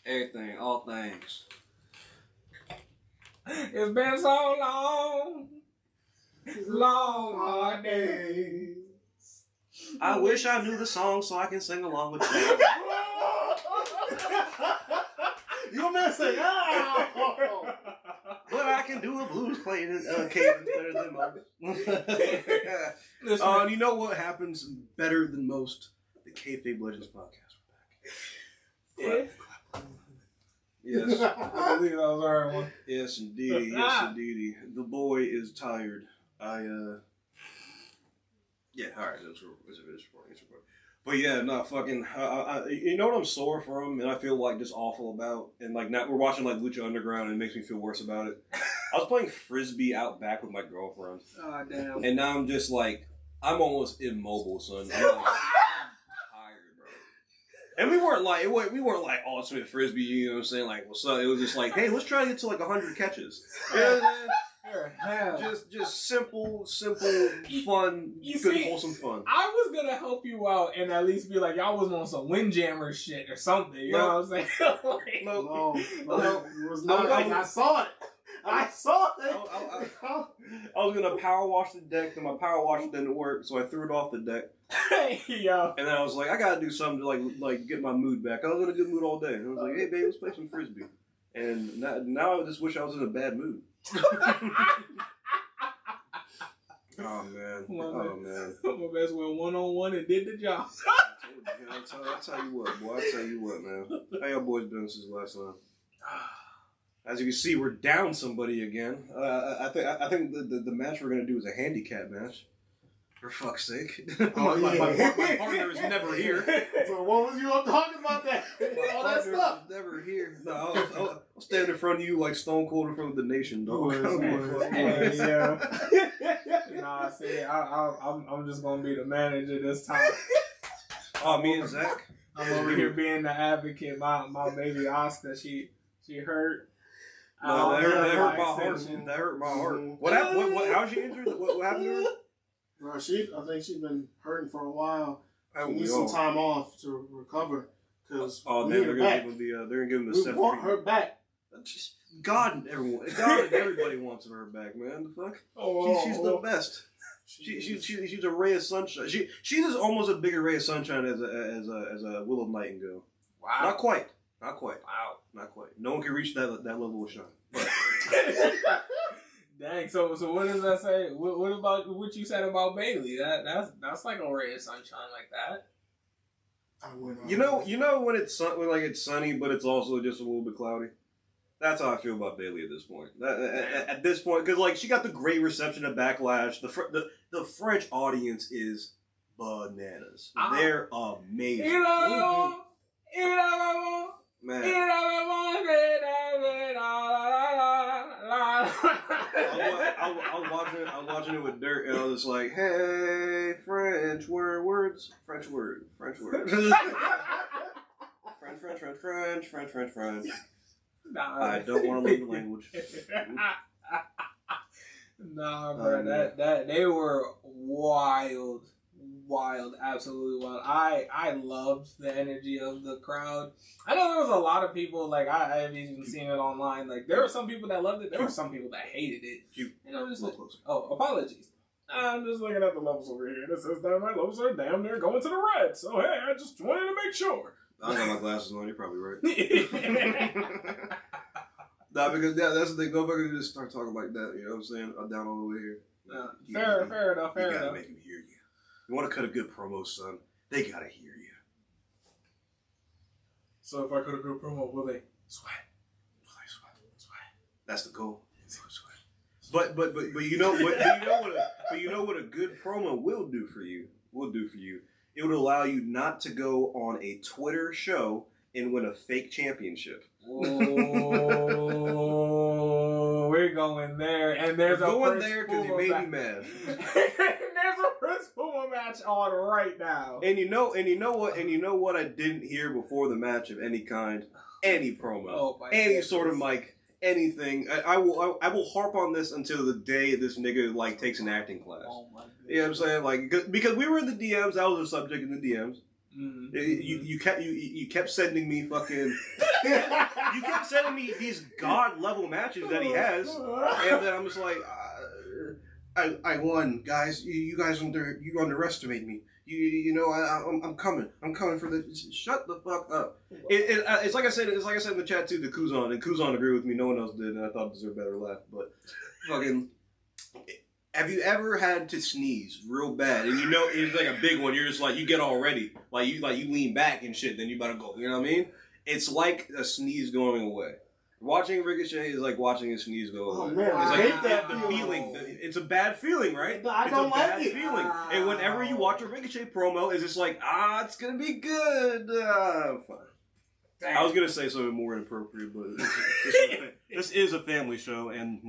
Everything, all things. It's been so long. Long hard days. I wish I knew the song so I can sing along with you. You want me to say, oh! But I can do a blues playing cadence better than most. You know what happens better than most? The Kayfabe Legends podcast. We're back. Yes. I believe that was our one. Yes, indeedy. Yes, indeedy. The boy is tired. Yeah, alright, it's recording. But yeah, not fucking. You know what I'm sore from, and I feel like just awful about, and like now we're watching like Lucha Underground, and it makes me feel worse about it. I was playing frisbee out back with my girlfriend. Oh damn! And now I'm just like, I'm almost immobile, son. I'm like, I'm tired, bro. And we weren't like ultimate frisbee. You know what I'm saying? Like, what's up? It was just like, hey, let's try to get to like 100 catches. You know what I'm saying? Just simple, fun, good, wholesome fun. I was gonna help you out and at least be like, y'all was on some Windjammer shit or something. You know what I'm saying? Like, no, it was not. I saw it. I saw it. I was gonna power wash the deck, then my power washer didn't work, so I threw it off the deck. Yo. And then I was like, I gotta do something to like get my mood back. I was in a good mood all day. And I was like, hey babe, let's play some frisbee. And now I just wish I was in a bad mood. Oh man. My best went 1-on-1 and did the job. I'll tell you what, boy. I'll tell you what, man. How y'all boys been since last time? As you can see, we're down somebody again. I think the match we're gonna do is a handicap match. For fuck's sake. My partner is never here. So what was you all talking about that? All that stuff. Never here. No, I'll stand in front of you like Stone Cold in front of the nation, dog. Yeah. Nah, see, I'm just gonna be the manager this time. Oh, me and Zach? I'm over here being the advocate. My baby Oscar, she hurt. No, that hurt my heart. That hurt my heart. What happened? How's she injured? What happened to her? Well, I think she's been hurting for a while. She needs some time off to recover. Cause they're gonna give him the we want her back. Just God and everybody wants her back, man. The fuck? She's the best. She's a ray of sunshine. She's almost a bigger ray of sunshine as a Will of Nightingale. Wow. Not quite. Wow. Not quite. No one can reach that level of shine. But. Dang. So what does that say? What about what you said about Bailey? That's like a ray of sunshine like that. You know when it's sunny, but it's also just a little bit cloudy. That's how I feel about Bailey at this point. At this point, because like she got the great reception at Backlash. The French audience is bananas. They're amazing. Man. I was watching it with Dirt, and I was like, "Hey, French words, French word, French." Nah, I don't want to learn the language. Nah, bro, that they were wild, absolutely wild. I loved the energy of the crowd. I know there was a lot of people, like, I've even seen it online. Like, there were some people that loved it. There were some people that hated it. You know, just like, oh, apologies. I'm just looking at the levels over here, and it says that my levels are damn near going to the red. So, hey, I just wanted to make sure. I don't got my glasses on. You're probably right. Nah, because that's the thing. Go back and just start talking like that. You know what I'm saying? I'm down all the way here. Fair enough. You gotta make them hear you. You want to cut a good promo, son? They gotta hear you. So if I cut a good promo, will they sweat? That's the goal. But you know what a good promo will do for you. It would allow you not to go on a Twitter show and win a fake championship. Oh, we're going there, and there's going there because you made me mad. There's a Prince Puma match on right now. And you know what I didn't hear before the match of any kind, any promo, any sort of mic, anything. I will harp on this until the day this nigga like takes an acting class. Oh my goodness. You know what I'm saying? Like because we were in the DMs, that was a subject in the DMs. You kept sending me fucking. You kept sending me these god level matches that he has, and then I'm just like, I won, guys. You guys you underestimate me. I'm coming. I'm coming for the. Shut the fuck up. It's like I said. It's like I said in the chat too to Kuzan, and Kuzan agreed with me. No one else did, and I thought it deserved a better laugh. But fucking, have you ever had to sneeze real bad, and it's like a big one? You're just like you get all ready, like you lean back and shit. Then you better go. You know what I mean? It's like a sneeze going away. Watching Ricochet is like watching a sneeze go away. Oh man, I hate that feeling. It's a bad feeling, right? I don't like it. It's a bad feeling. And whenever you watch a Ricochet promo, it's just like, it's gonna be good. Fine. I was gonna say something more inappropriate, but this is a family show, and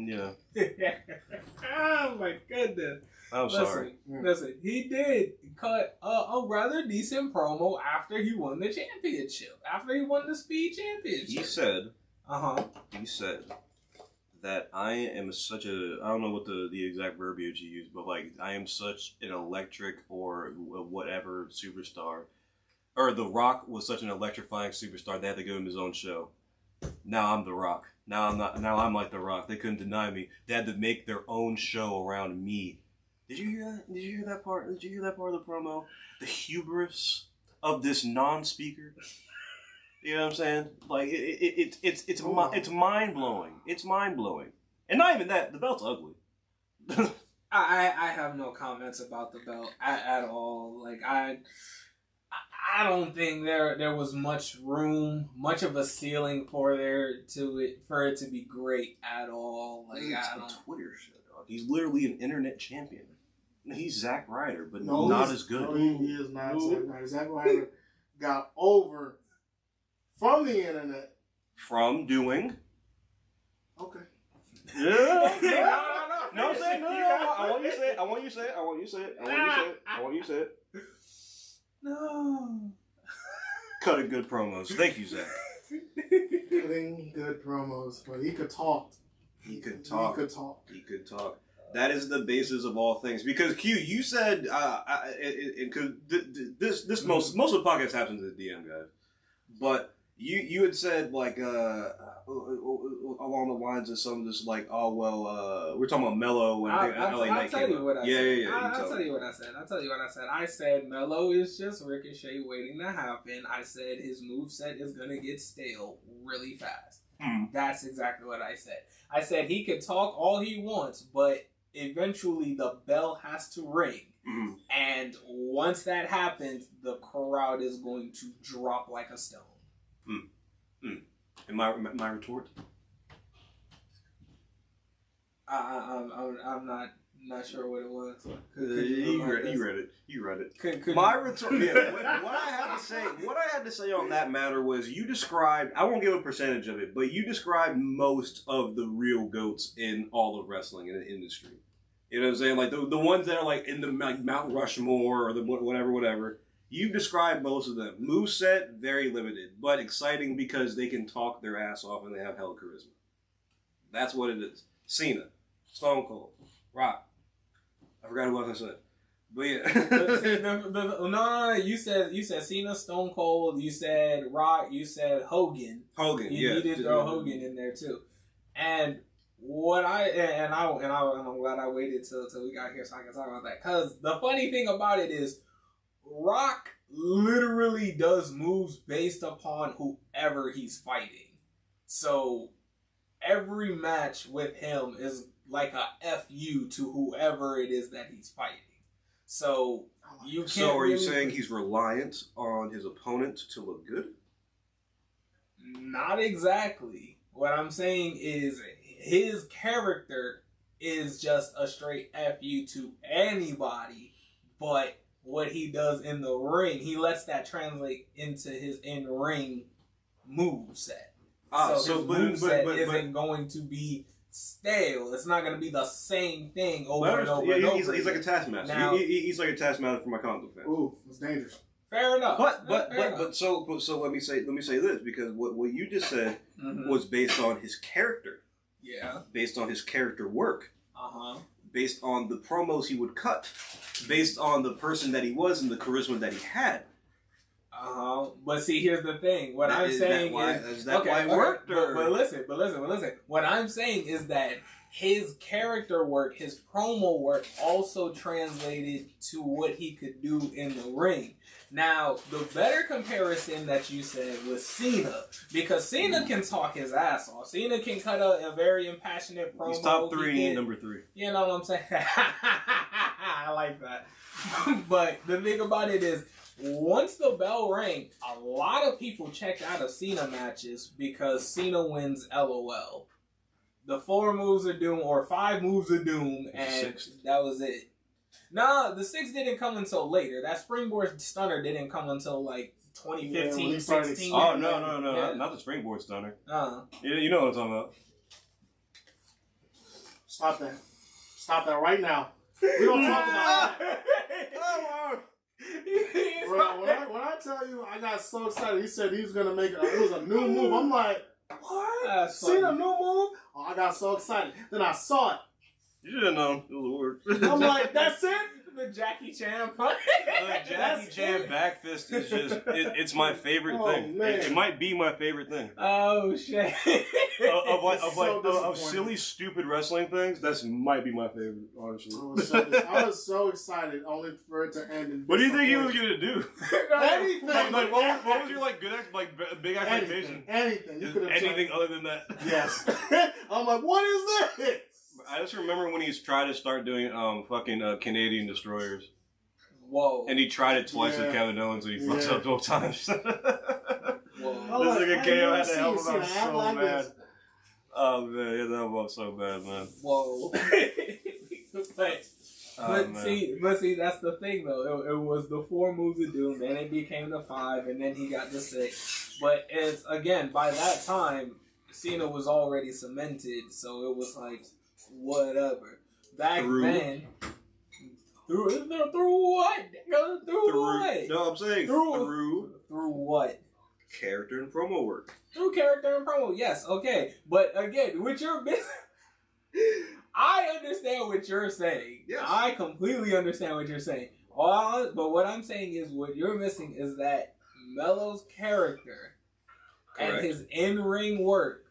Oh my goodness. I'm sorry. Listen, he did cut a rather decent promo after he won the championship. After he won the Speed Championship. He said that I am such a, I don't know what the exact verbiage he used, but like, I am such an electric or whatever superstar. Or The Rock was such an electrifying superstar, they had to give him his own show. Now I'm The Rock. Now I'm like The Rock. They couldn't deny me. They had to make their own show around me. Did you hear that? Did you hear that part? Did you hear that part of the promo? The hubris of this non-speaker. You know what I'm saying? Like it's mind blowing. It's mind blowing. And not even that. The belt's ugly. I have no comments about the belt at all. Like I don't think there was much room, much of a ceiling for it to be great at all. Like it's a Twitter shit, dog. He's literally an internet champion. He's Zack Ryder, but not as good. No, he is not Zack Ryder. Zack Ryder got over from the internet. From doing. Okay. Yeah. No, I'm saying no. I want you to say it. I want you to say it. I want you to say it. I want you to say it. No. Cutting good promos. Thank you, Zach. Cutting good promos, but he could talk. He could talk. He could talk. He could talk. That is the basis of all things. Because Q, you said, this most of the podcast happens at the DM, guys. But you had said like along the lines of some of this like, we're talking about Mello and I'll tell you what I said. I'll tell you what I said. I said Mello is just Ricochet waiting to happen. I said his moveset is gonna get stale really fast. That's exactly what I said. I said he could talk all he wants, but eventually the bell has to ring. And once that happens, the crowd is going to drop like a stone. And my retort? I'm not sure what it was. You read it. My retort. Yeah, what I had to say on that matter was you described. I won't give a percentage of it, but you described most of the real goats in all of wrestling in the industry. You know what I'm saying? Like the ones that are like in the like Mount Rushmore or the whatever. You've described most of them. Moveset, very limited, but exciting because they can talk their ass off and they have hella charisma. That's what it is. Cena, Stone Cold, Rock. I forgot who else I said. But yeah. No. You said Cena, Stone Cold. You said Rock. You said Hogan. You did throw Hogan in there too. And I'm glad I waited till we got here so I can talk about that. Because the funny thing about it is, Rock literally does moves based upon whoever he's fighting. So every match with him is like a FU to whoever it is that he's fighting. So you can't. So are you saying he's reliant on his opponent to look good? Not exactly. What I'm saying is his character is just a straight FU to anybody, but what he does in the ring, he lets that translate into his in-ring moveset. So his moveset isn't going to be stale. It's not going to be the same thing over and over and over. He's like a taskmaster. Now, he's like a taskmaster for my comic fans. Ooh, it's dangerous. Fair enough. But so let me say this, because what you just said was based on his character. Yeah. Based on his character work. Based on the promos he would cut. Based on the person that he was and the charisma that he had. But see, here's the thing. What I'm saying is that why it worked? But listen. What I'm saying is that his character work, his promo work, also translated to what he could do in the ring. Now, the better comparison that you said was Cena, because Cena can talk his ass off. Cena can cut a very impassionate promo. He's top 3, number 3. You know what I'm saying? I like that. But the thing about it is, once the bell rang, a lot of people checked out of Cena matches because Cena wins LOL. The 4 moves of doom or 5 moves of doom, and that was it. Nah, the 6 didn't come until later. That springboard stunner didn't come until like 2015, 16. Oh, no. Yeah. Not the springboard stunner. You know what I'm talking about. Stop that. Stop that right now. We don't talk about that. Bro, when I tell you, I got so excited. He said he was going to make it was a new move. I'm like, what? Seen a new move? Oh, I got so excited. Then I saw it. You should have known. It was a word. I'm like, that's it? The Jackie Chan punch. The Jackie Chan back fist is just, it's my favorite thing. It might be my favorite thing. Oh, shit. Of silly, stupid wrestling things, that might be my favorite, honestly. I was so excited only for it to end. What do you think he was going to do? Anything. Like, what was your big expectation? Anything. You anything other than that? Yes. I'm like, what is this? I just remember when he's tried to start doing Canadian destroyers. Whoa. And he tried it twice with Kevin Owens and he fucks up 12 times. Whoa. This nigga KO had to help him out so bad. Oh man, he had to help him out so bad, man. Whoa. But see, that's the thing though. It was the 4 moves of doom, then it became the 5, and then he got the 6. But it's again, by that time, Cena was already cemented, so it was like whatever. Back then, through what? Through what? No, I'm saying through what? Character and promo work. Through character and promo, yes, okay. But again, with your business, I understand what you're saying. Yes. I completely understand what you're saying. But what I'm saying is, what you're missing is that Melo's character and his in-ring work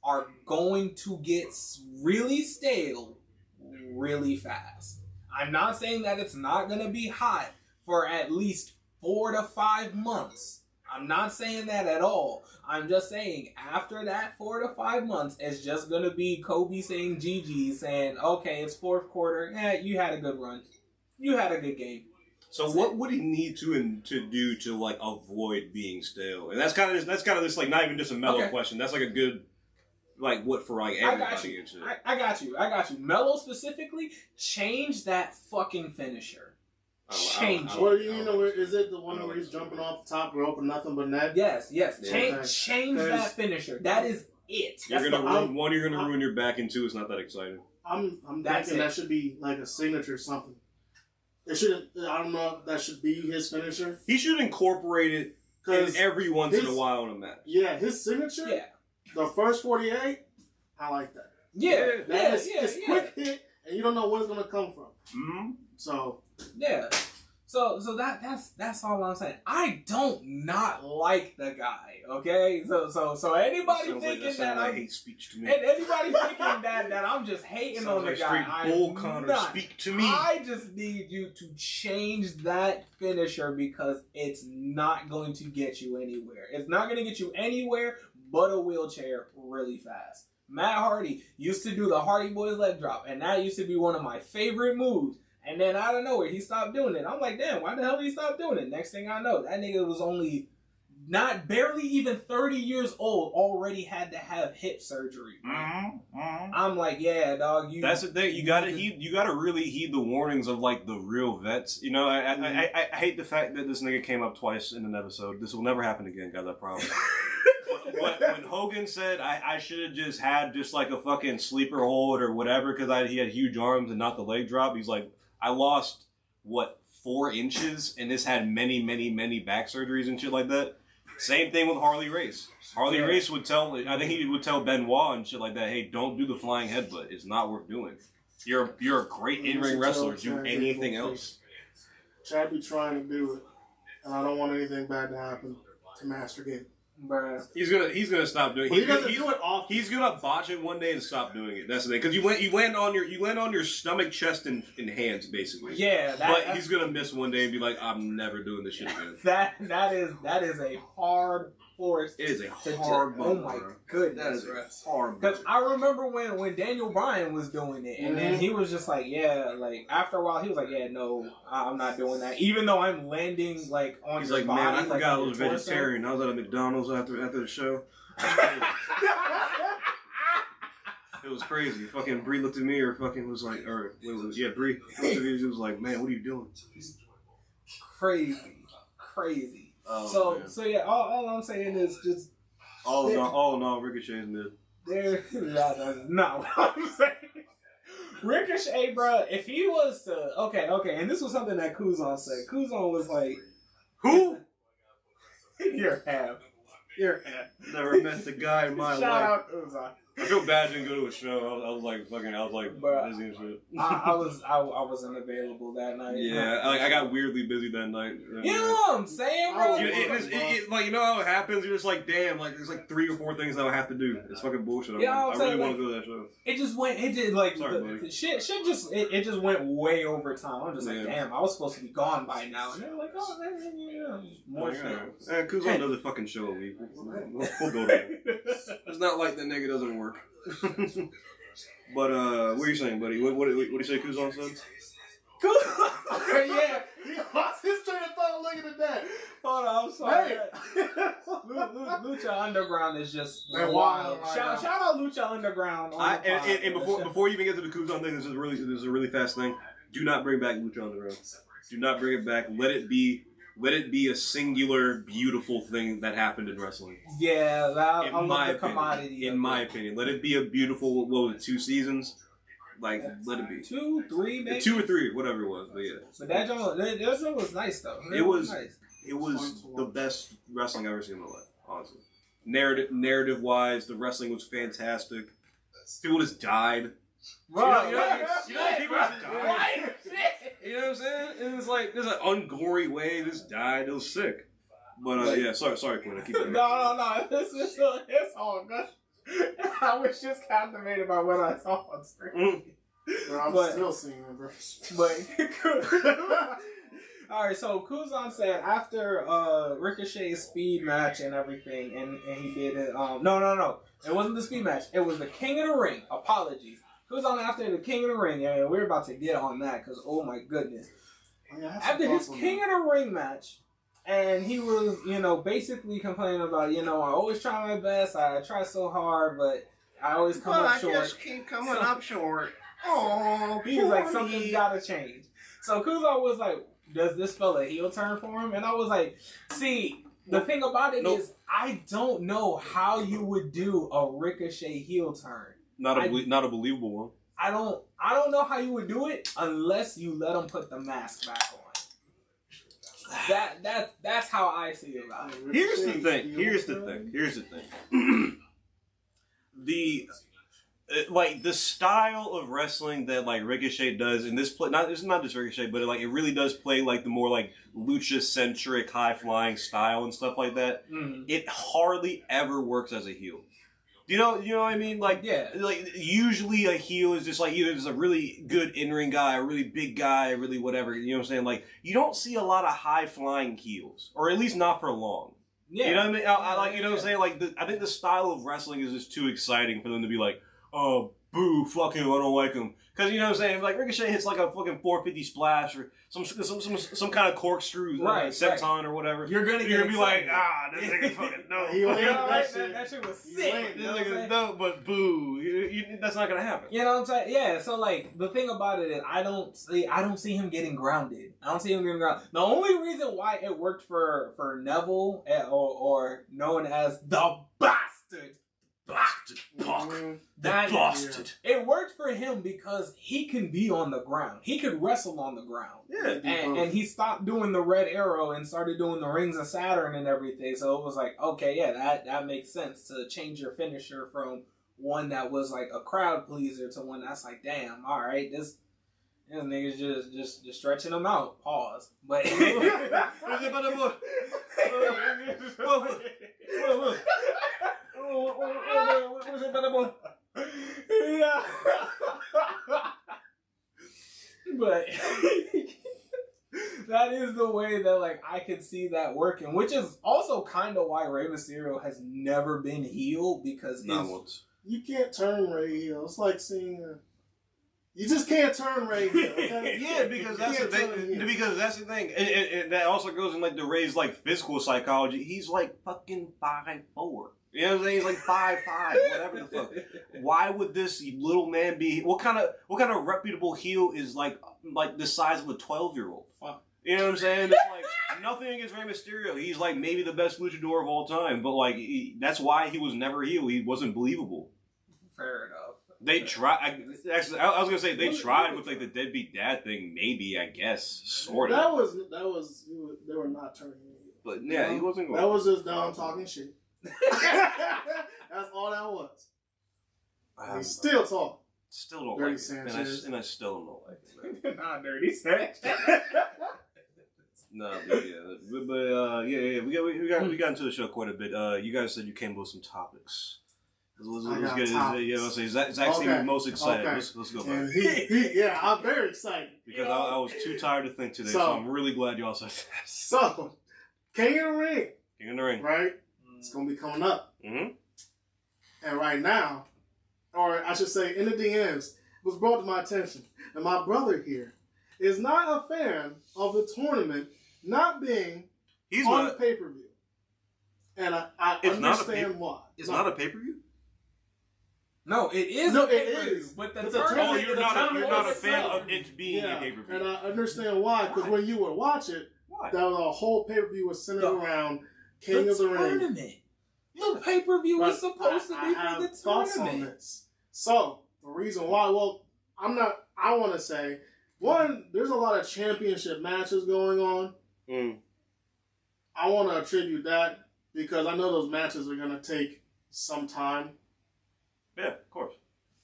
are going to get really stale really fast. I'm not saying that it's not going to be hot for at least 4 to 5 months. I'm not saying that at all. I'm just saying after that 4 to 5 months, it's just going to be Kobe saying GG, saying, okay, it's 4th quarter. You had a good run. You had a good game. So what would he need to do to like avoid being stale? And that's kind of this like not even just a Melo question. That's like a good like what for like everybody. I got you. Melo specifically, change that fucking finisher. Change it. Well, you know, is it the one where he's jumping off the top rope and nothing but net? Yes. Change that finisher. That is it. You're gonna ruin your back, and 2, it's not that exciting. I'm thinking that should be like a signature something. It shouldn't. I don't know if that should be his finisher. He should incorporate it in every once in a while in a match. Yeah, his signature. Yeah. The first 48, I like that. It's quick hit, and you don't know where it's gonna come from. Mm-hmm. So so that's all I'm saying. I don't not like the guy. Okay, so anybody thinking that I hate speech to me, and anybody thinking that I'm just hating on the guy, I'm not. Speak to me. I just need you to change that finisher because it's not going to get you anywhere. It's not going to get you anywhere but a wheelchair really fast. Matt Hardy used to do the Hardy Boys leg drop, and that used to be one of my favorite moves. And then out of nowhere, he stopped doing it. I'm like, damn, why the hell did he stop doing it? Next thing I know, that nigga was barely even 30 years old, already had to have hip surgery. I'm like, yeah, dog. That's the thing. You gotta really heed the warnings of like the real vets. You know, I hate the fact that this nigga came up twice in an episode. This will never happen again, guys. I promise. When Hogan said I should have just had like a fucking sleeper hold or whatever because he had huge arms and not the leg drop, he's like, I lost 4 inches and this had many back surgeries and shit like that. Same thing with Harley Race. Harley Race would tell, I think he would tell Benoit and shit like that, hey, don't do the flying headbutt. It's not worth doing. You're a great in-ring wrestler. Do anything else. Chad be trying to do it. And I don't want anything bad to happen to Master Gabe. Bruh. He's gonna stop doing. He doesn't do it often. He's gonna botch it one day and stop doing it. That's the thing. Because you land on your stomach, chest, and hands basically. Yeah, but he's gonna miss one day and be like, I'm never doing this shit again. that is a hard force. It is a hard. Oh my goodness, that is a hard. Because I remember when Daniel Bryan was doing it, and then he was just like, yeah, like after a while he was like, yeah, no, I'm not doing that. Even though I'm landing like on He's your like, body, man, I forgot I like, was vegetarian. I was at a McDonald's after the show. It was crazy. Fucking Bree looked at me, or fucking was like, or yeah, Bree looked at me. She was like, man, what are you doing? Crazy. Oh, so yeah, all I'm saying is just. No, Ricochet's mid. That's not what I'm saying. Ricochet, bro, if he was to okay, and this was something that Kuzan said. Kuzan was like, who? You're half. Never met the guy in my life. Shout out Kuzan. I feel bad I didn't go to a show. I was like Bruh, busy and shit. I wasn't available that night. Yeah, I got weirdly busy that night. You know what I'm saying, bro? Like, you know how it happens? You're just like, damn, like there's like 3 or 4 things that I have to do. It's fucking bullshit. Yeah, I really want to go to that show. It just went. It did like Sorry, shit just went way over time. I'm just like, damn, I was supposed to be gone by now. And they're like, oh, yeah, more shit. And Kuzan does a fucking show a week. We'll go there. It's not like the nigga doesn't work. But what are you saying, buddy? What do you say Kuzan said? Yeah, he lost his train of thought. Look at that. Hold on, I'm sorry. Hey. Lucha Underground is just They're wild. wild. Shout out Lucha Underground. And before you even get to the Kuzan thing, this is a really fast thing. Do not bring back Lucha Underground. Do not bring it back. Let it be a singular, beautiful thing that happened in wrestling. Yeah, in my opinion, let it be a beautiful. What was it, 2 seasons? Like, let it be 2, 3, maybe 2 or 3, whatever it was. But yeah, but that joint was nice though. It was nice. It was the best wrestling I've ever seen in my life, honestly. Narrative wise, the wrestling was fantastic. People just died. Bro, people just died. You know what I'm saying? It was like there's an ungory way. This died. It was sick. But yeah, sorry, Quinn. I keep going. No. It's all good. I was just captivated by what I saw on screen. Bro, I'm still seeing it, bro. But all right, so Kuzan said after Ricochet's speed match and everything, and he did it. No, it wasn't the speed match. It was the King of the Ring. Apologies. Kuzan after the King of the Ring. Yeah, we're about to get on that because oh my goodness. After his King of the Ring match, and he was, basically complaining about, I always try my best. I try so hard, but I always come up short. I just keep coming up short. Oh, he's like, something's got to change. So Kuzan was like, does this fella heel turn for him? And I was like, see, the thing about it is, I don't know how you would do a Ricochet heel turn. Not a believable one. I don't know how you would do it unless you let him put the mask back on. That's how I see it about it. Here's the thing. The style of wrestling that like Ricochet does in this play, it's not just Ricochet, but it really does play like the more like lucha centric, high flying style and stuff like that. Mm-hmm. It hardly ever works as a heel. You know what I mean? Like, yeah. Like usually a heel is just like either just a really good in-ring guy, a really big guy, really whatever. You know what I'm saying? Like you don't see a lot of high-flying heels, or at least not for long. Yeah. You know what I mean? I like, you know what I'm saying? Like I think the style of wrestling is just too exciting for them to be like, oh, boo, fuck him, I don't like him. Because you know what I'm saying? Like Ricochet hits like a fucking 450 splash or some kind of corkscrew, senton or whatever. You're gonna be like, this nigga fucking no. That shit was sick. This nigga's no, but boo, that's not gonna happen. You know what I'm saying? Yeah. So like the thing about it is, I don't see him getting grounded. I don't see him getting grounded. The only reason why it worked for Neville or known as the Bastard. Bastard. It worked for him because he can be on the ground. He could wrestle on the ground. Yeah. And he stopped doing the Red Arrow and started doing the Rings of Saturn and everything. So it was like, okay, yeah, that makes sense to change your finisher from one that was like a crowd pleaser to one that's like, damn, all right, this nigga's just stretching them out. Pause. But that like I could see that working, which is also kind of why Rey Mysterio has never been healed because you can't turn Rey heel. It's like seeing. You just can't turn Rey heel. Okay? Yeah, because that's the thing. Because that's the thing, and that also goes in like the Rey's like physical psychology. He's like fucking 5'4". You know what I'm saying? He's like 5'5", whatever the fuck. Why would this little man be? What kind of reputable heel is like the size of a 12-year-old? You know what I'm saying? It's like nothing against Rey Mysterio. He's like maybe the best luchador of all time, but like that's why he was never heel. He wasn't believable. Fair enough. They tried. Actually, I was gonna say they tried with like the deadbeat dad thing. Maybe, I guess, sort of. That was. They were not turning him heel. But yeah, he wasn't going. That was just Dom talking shit. That's all that was. He's still talking. Still don't Dirty like Sanchez. it, and I still don't like it. Not Dirty Sanchez. No, but yeah. We got into the show quite a bit. You guys said you came up with some topics. Let's get it. Yeah, I'll say Zach seemed most excited. Okay. Let's go. And yeah, I'm very excited because I was too tired to think today, so I'm really glad y'all said that. So, King of the Ring. King of the Ring. Right? It's going to be coming up. Mm-hmm. And right now, or I should say in the DMs, it was brought to my attention that my brother here is not a fan of the tournament not being on the pay-per-view. And I understand why. It's not a pay-per-view? No, it is. No, it is. But the tournament, you're not a fan of it being a pay-per-view. And I understand why, because when you would watch it, that was a whole pay-per-view was centered around King of the Ring. The pay-per-view was supposed to be for the thoughts on this. So, the reason why, I want to say, one, there's a lot of championship matches going on. I want to attribute that because I know those matches are going to take some time. Yeah, of course.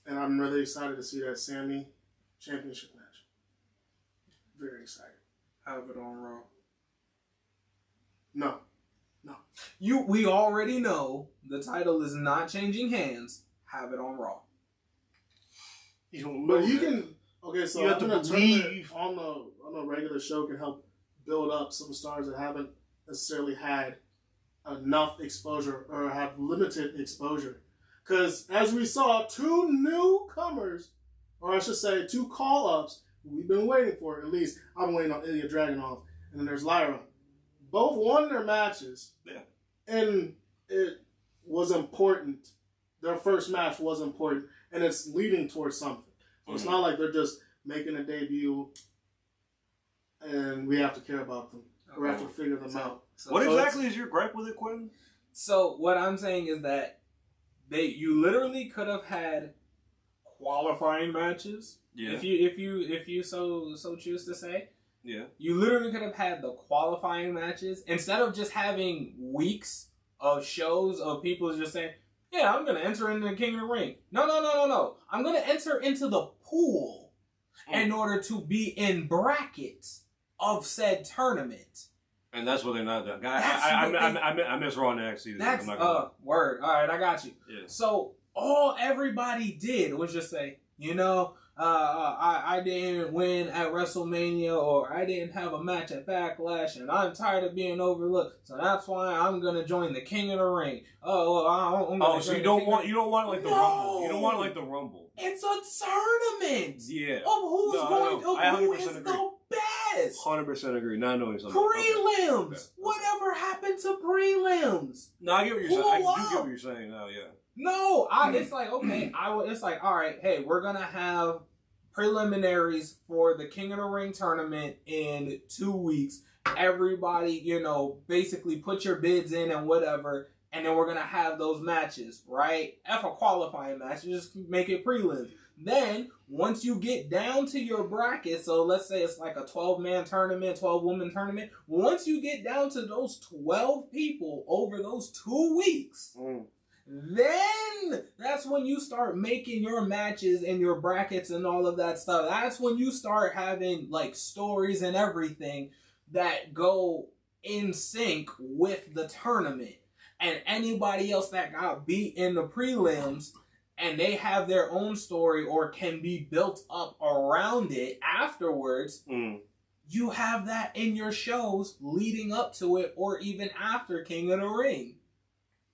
And I'm really excited to see that Sammy championship match. Very excited. Have it on Raw. No. We already know the title is not changing hands. Have it on Raw. You don't know. But you can. Okay, so you have to believe on the regular show can help build up some stars that haven't necessarily had enough exposure or have limited exposure. Because as we saw, two newcomers, or I should say, two call-ups we've been waiting for. At least I'm waiting on Ilya Dragunov, and then there's Lyra. Both won their matches, and it was important. Their first match was important, and it's leading towards something. So it's not like they're just making a debut, and we have to care about them. We have to figure them out. What exactly is your gripe with it, Quentin? So what I'm saying is that you literally could have had qualifying matches. Yeah. If you so choose to say. Yeah. You literally could have had the qualifying matches instead of just having weeks of shows of people just saying, "Yeah, I'm gonna enter into the King of the Ring." No. I'm gonna enter into the pool in order to be in brackets of said tournament. And that's what they're not doing. I miss Raw and NXT. That's word. All right, I got you. Yeah. So all everybody did was just say, I didn't win at WrestleMania, or I didn't have a match at Backlash, and I'm tired of being overlooked. So that's why I'm gonna join the King of the Ring. So you don't want like the Rumble. You don't want like the Rumble. It's a tournament. Yeah. Of who is the best. 100% agree. Not knowing something. Prelims. Okay. Whatever happened to prelims? No, I get what you're saying. I do get what you're saying now. Yeah. No, it's like, okay, it's like, all right, hey, we're going to have preliminaries for the King of the Ring tournament in 2 weeks. Everybody, basically put your bids in and whatever, and then we're going to have those matches, right? F a qualifying match, just make it prelims. Then, once you get down to your bracket, so let's say it's like a 12-man tournament, 12-woman tournament, once you get down to those 12 people over those 2 weeks, then that's when you start making your matches and your brackets and all of that stuff. That's when you start having like stories and everything that go in sync with the tournament. And anybody else that got beat in the prelims and they have their own story or can be built up around it afterwards, you have that in your shows leading up to it or even after King of the Ring.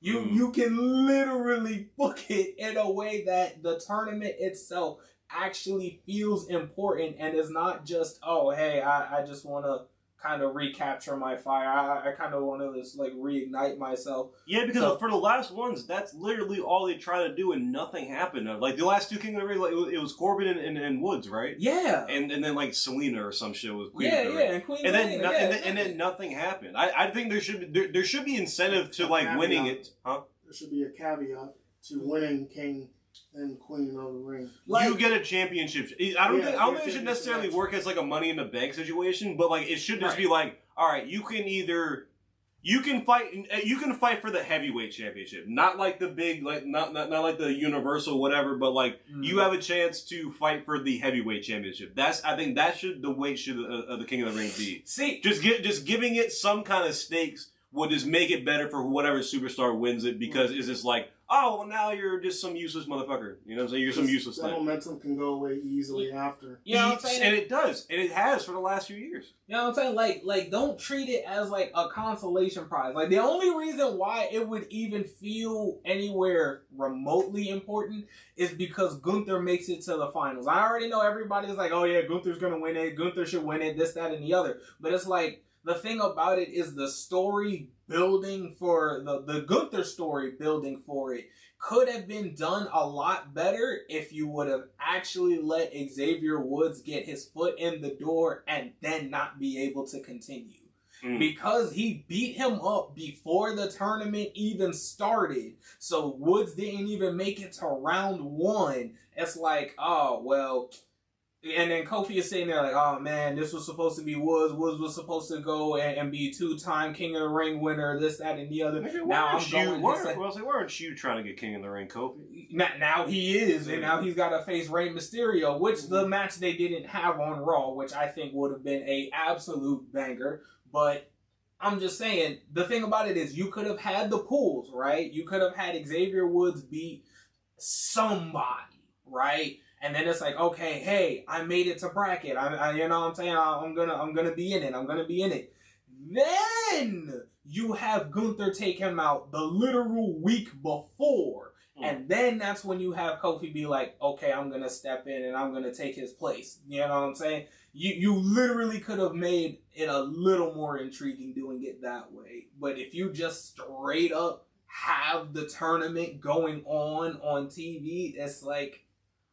You can literally book it in a way that the tournament itself actually feels important and is not just, oh, hey, I just want to kind of recapture my fire. I kind of want to just like reignite myself. Yeah, because for the last ones, that's literally all they try to do, and nothing happened. Like the last two King of the Ring, like, it was Corbin and Woods, right? Yeah, and then like Selena or some shit was Queen. And Queen. And then nothing happened. I think there should be incentive to like winning it, huh? There should be a caveat to winning King and Queen of the Ring. Like, you get a championship. I don't think it should necessarily work as like a Money in the Bank situation, but like it should just be like, all right, you can fight for the heavyweight championship, not like the big, like not like the universal whatever, but like you have a chance to fight for the heavyweight championship. I think that should the weight should of the King of the Ring be. See, just giving it some kind of stakes will just make it better for whatever superstar wins it, because it's just like, oh, well, now you're just some useless motherfucker. You know what I'm saying? You're some useless thing. That momentum can go away easily after. You know what I'm saying? And it does. And it has for the last few years. You know what I'm saying? Like don't treat it as like a consolation prize. Like the only reason why it would even feel anywhere remotely important is because Gunther makes it to the finals. I already know everybody's like, oh yeah, Gunther's gonna win it. Gunther should win it. This, that, and the other. But it's like, the thing about it is the story building for the Gunther story building for it could have been done a lot better if you would have actually let Xavier Woods get his foot in the door and then not be able to continue. Because he beat him up before the tournament even started, so Woods didn't even make it to round one. It's like, oh, well... And then Kofi is sitting there like, oh man, this was supposed to be Woods. Woods was supposed to go and be 2-time King of the Ring winner, this, that, and the other. Now I'm going. Why aren't you trying to get King of the Ring, Kofi? Now he is, and now he's got to face Rey Mysterio, which the match they didn't have on Raw, which I think would have been a absolute banger. But I'm just saying, the thing about it is, you could have had the pools, right? You could have had Xavier Woods beat somebody, right? And then it's like, okay, hey, I made it to bracket. I you know what I'm saying? I'm gonna be in it. I'm gonna be in it. Then you have Gunther take him out the literal week before. And then that's when you have Kofi be like, okay, I'm gonna step in and I'm gonna take his place. You know what I'm saying? You literally could have made it a little more intriguing doing it that way. But if you just straight up have the tournament going on TV, it's like,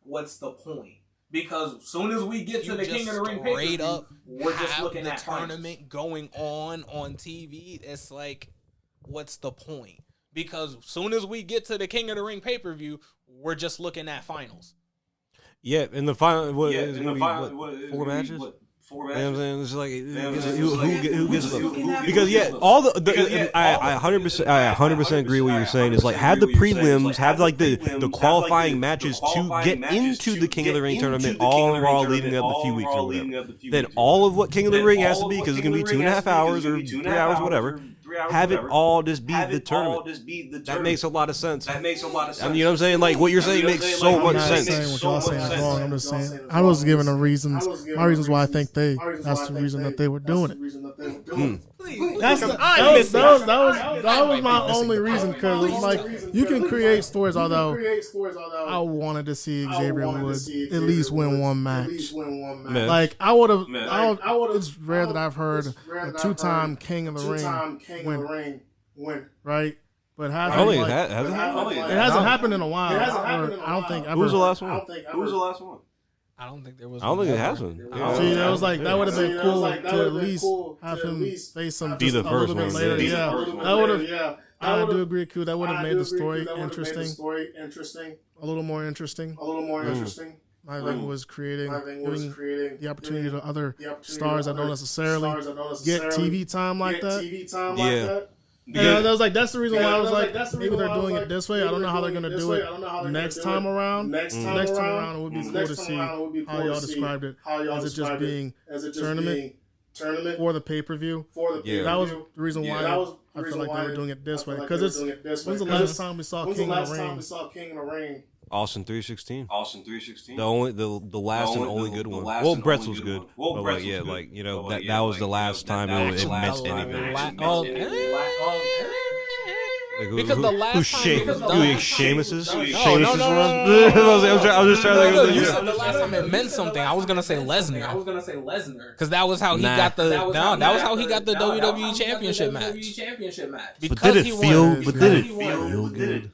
what's the point? Because as soon as we get to the King of the Ring pay-per-view, we're just looking at the tournament going on TV. It's like, what's the point? Because as soon as we get to the King of the Ring pay-per-view, we're just looking at finals. Yeah, in the final, four matches? Four matches. You know what I'm saying? It's like who gets them? Because all I 100% agree with what you're saying. Is like have the prelims, have like the qualifying matches to get into the King of the Ring tournament all Raw leading up a few weeks or whatever. Then all of what King of the Ring has to be, because it's gonna be 2.5 hours or 3 hours, whatever. Have it all just be the tournament. That makes a lot of sense. I mean, you know what I'm saying? Like what you're saying makes so much sense. I'm not saying what y'all saying is wrong. I'm just saying I was given my reasons why I think that's the reason that they were doing it. That was my only reason, because it's like you can create stories. Although I wanted to see Xavier Woods at least win one match. Like I would have. It's rare that I've heard a 2-time King of the Ring win. Right. But it hasn't happened in a while. I don't think. Who was the last one? I don't think there was. I don't think it has one. See, that was like that would have been cool to at least have him face some be the first one. Later. Yeah, that would have. Yeah, I do agree, cool. That would have made the story interesting. A little more interesting. My thing was creating the opportunity to other stars that don't necessarily get TV time like that. Yeah. Yeah, that's the reason why I was like, maybe they're doing it this way. I don't know how they're gonna do it next time around. Next time around, it would be cool to see how y'all described it. As it just being tournament for the pay-per-view. Yeah. That was the reason why I feel like they were doing it this way. Because when's the last time we saw King of the Ring Austin 316. The last and only good one. Well, Brett's was good. But like, yeah, like, you know, that was the last time it meant anything. Because the last time Sheamus's No. run? I was just trying to think. You said the last time it meant something. I was gonna say Lesnar. Because that was how he got the that was how he got the WWE Championship match. But did it feel good?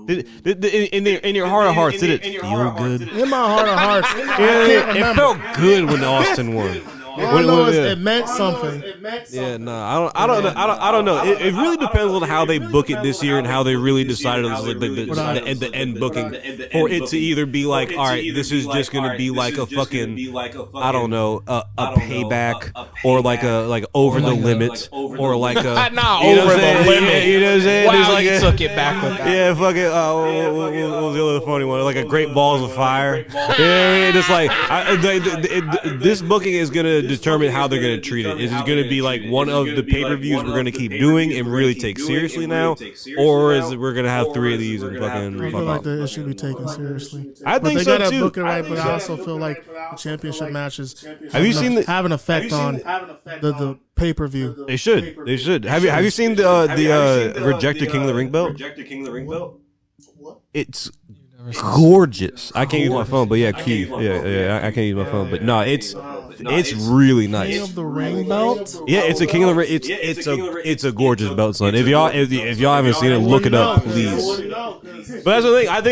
In your heart of hearts, did it feel good? In my heart of hearts, It felt good when Austin won. It meant something. Yeah, no, I don't know. It really depends on how they book it this year and how they really decided the end booking for it to either be like, all right, this is just gonna be like a fucking, I don't know, a payback or like over the limit or like a over the limit. You know what I'm saying? Wow, like you took it back with that. Yeah, fuck it. What was the other funny one? Like a Great Balls of Fire. Yeah, it's like this booking is gonna determine how they're going to treat it. Is it going to be like one of the pay-per-views we're going to keep doing and really take seriously now, or is it we're going to have 3 of these and fucking? I feel like it should be taken seriously. I think they so gotta too. book it right, but I also feel like the championship matches have an effect on the pay-per-view. They should. Have you seen the rejected King of the Ring belt? It's gorgeous. I can't use my phone, but yeah, Keith. Yeah, I can't use my phone, but no, it's really nice. King of the Ring belt? Yeah, it's a King of the Ring. It's a gorgeous belt, son. If y'all haven't seen it, look it up, please. But that's the thing. I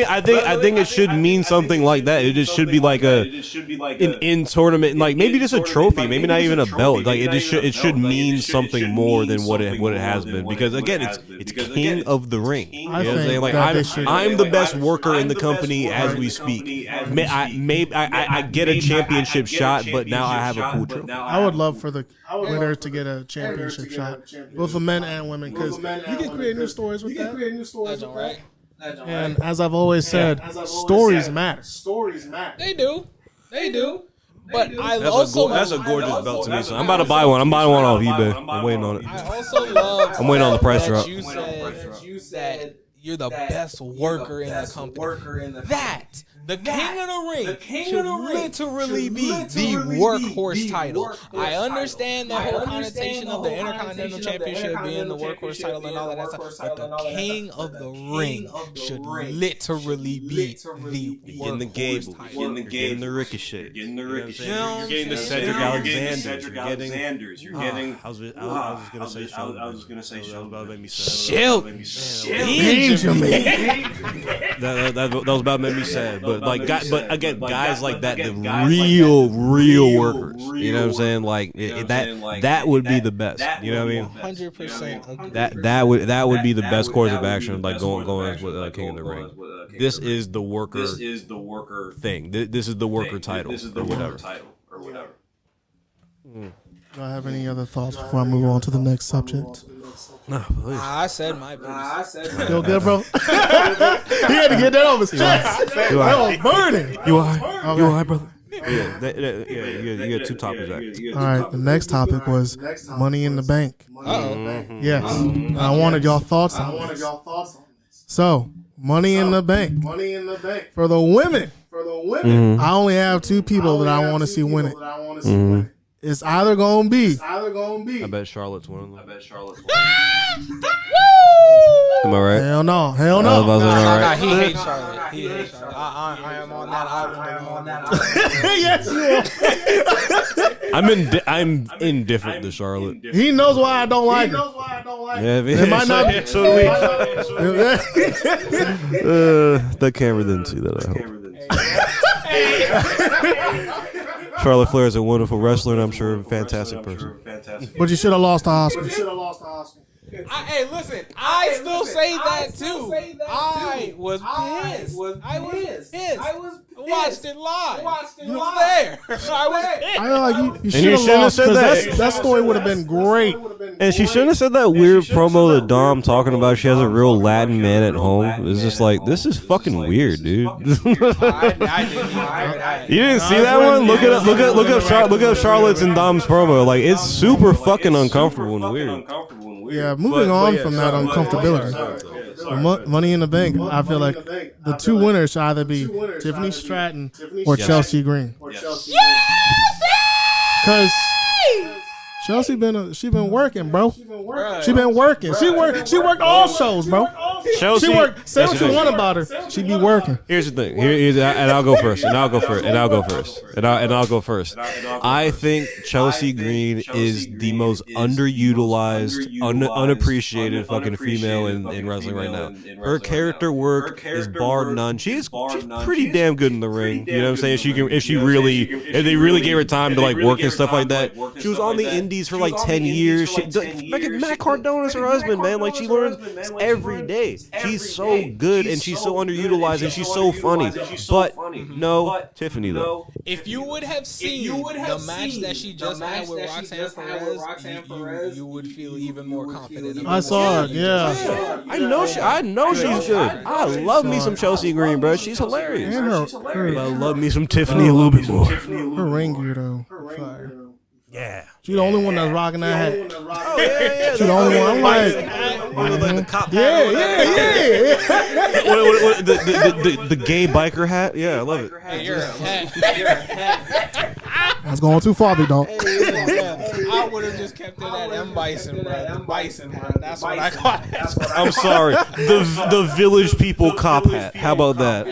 think it should mean something like that. It just should be like an in tournament, like maybe just a trophy, maybe not even a belt. Like it should mean something more than what it has been. Because again, it's King of the Ring. You know what I'm saying? Like I'm the best worker in the company as we speak. I get a championship shot, but now I have a cool trophy. I would love for the winner to get a championship shot, both for men and women, because you can create new stories with that. That's all right. And as I've always said, stories matter. They do. But that's a gorgeous belt to me. So I'm about to buy one. I'm buying one off eBay. I'm waiting on it. I also love. I'm waiting on the price drop. You said you're the best worker in the company. That the King of the Ring should literally be the workhorse title. I understand the whole connotation of the Intercontinental Championship being the workhorse title and all that stuff, but the King of the Ring should literally be the workhorse title. Getting the Ricochet. You're getting the Cedric Alexander. You're getting. I was just gonna say Shelton. That was about to make me sad. Benjamin. That was about to make me sad. But again, guys like that, the real workers. You know what I'm saying? Like that would be the best. You know what I mean? 100%. That would be the best course of action. Like going with King of the Ring. This is the worker thing. This is the worker title or whatever. Do I have any other thoughts before I move on to the next subject? No, please. I said my piece. Feel good, bro? He had to get that off his chest. That was burning. You all right, brother? Yeah, you got 2 topics. All right, the next topic was Money in the Bank. Uh-oh. Yes. I wanted y'all thoughts on this. So, Money in the Bank. For the women. I only have 2 people that I want to see win it. It's either gonna be. I bet Charlotte's one of them. Am I right? Hell no. Right? He hates Charlotte. I am on that. Yes, you are. I'm indifferent to Charlotte. He knows why I don't like her. Yeah, It might not be. So do we. The camera didn't see that, I hope. Charlotte Flair is a wonderful wrestler, and I'm sure a fantastic person. But you should have lost to Oscar. Hey, listen, I still say that too. I was pissed. I was pissed. I watched it live. You was there. I was pissed. I like you should have lost because that story would have been great. And she shouldn't have said that weird promo to Dom talking about she has a real Latin man at home. It's just like, this is fucking weird, dude. I You didn't see that one? Look up Charlotte's and Dom's promo. Like, it's super fucking uncomfortable and weird. Yeah, moving on from that uncomfortability. Money in the Bank, I feel like the two winners should either be Tiffany Stratton or Chelsea Green. Because Chelsea she been working, bro. She been working. She worked all shows, bro. Chelsea, she worked. Say what you want about her. She be working. Here's the thing. And I'll go first. I think Chelsea Green is the most underutilized, unappreciated fucking female in wrestling right now. Her character work is bar none. She's pretty damn good in the ring. You know what I'm saying? If they really gave her time to like work and stuff like that. She was on the indies for like 10 years. Matt Cardona's her husband, man. Like she learns every day. She's so good and she's so underutilized and she's so funny. But no, Tiffany though. If you would have seen the match that she just had with Roxanne Perez, you would feel even more confident. I saw it, yeah. I know she's good. I love me some Chelsea Green, bro. She's hilarious. And I love me some Tiffany a little bit more. Her ring gear though. Fire. Yeah. She's the only one that's rocking that hat. Oh, yeah. She's the only one. I'm like, the cop hat. Yeah. The gay biker hat. Yeah, I love it. Hey, you're a hat. That's going too far, big dog. I would have just kept it at M. Bison, bro. The Bison hat. That's what I call it. I'm sorry. The Village People cop hat. How about that?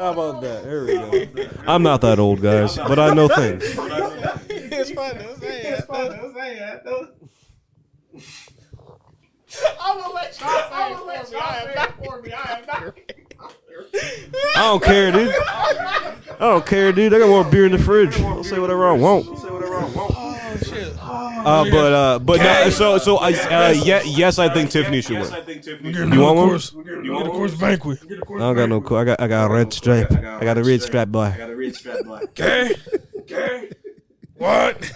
How about that? There we go. I'm not that old, guys, but I know things. It's fun to say it. I'm gonna let y'all say it for me. I am not. I don't care, dude. I got more beer in the fridge. I'll say whatever I want. Oh shit. But no, yes, I think Tiffany should win. You want one? You get a course banquet. I don't got no cool. I got a red stripe. I got a red strap boy. Okay. What?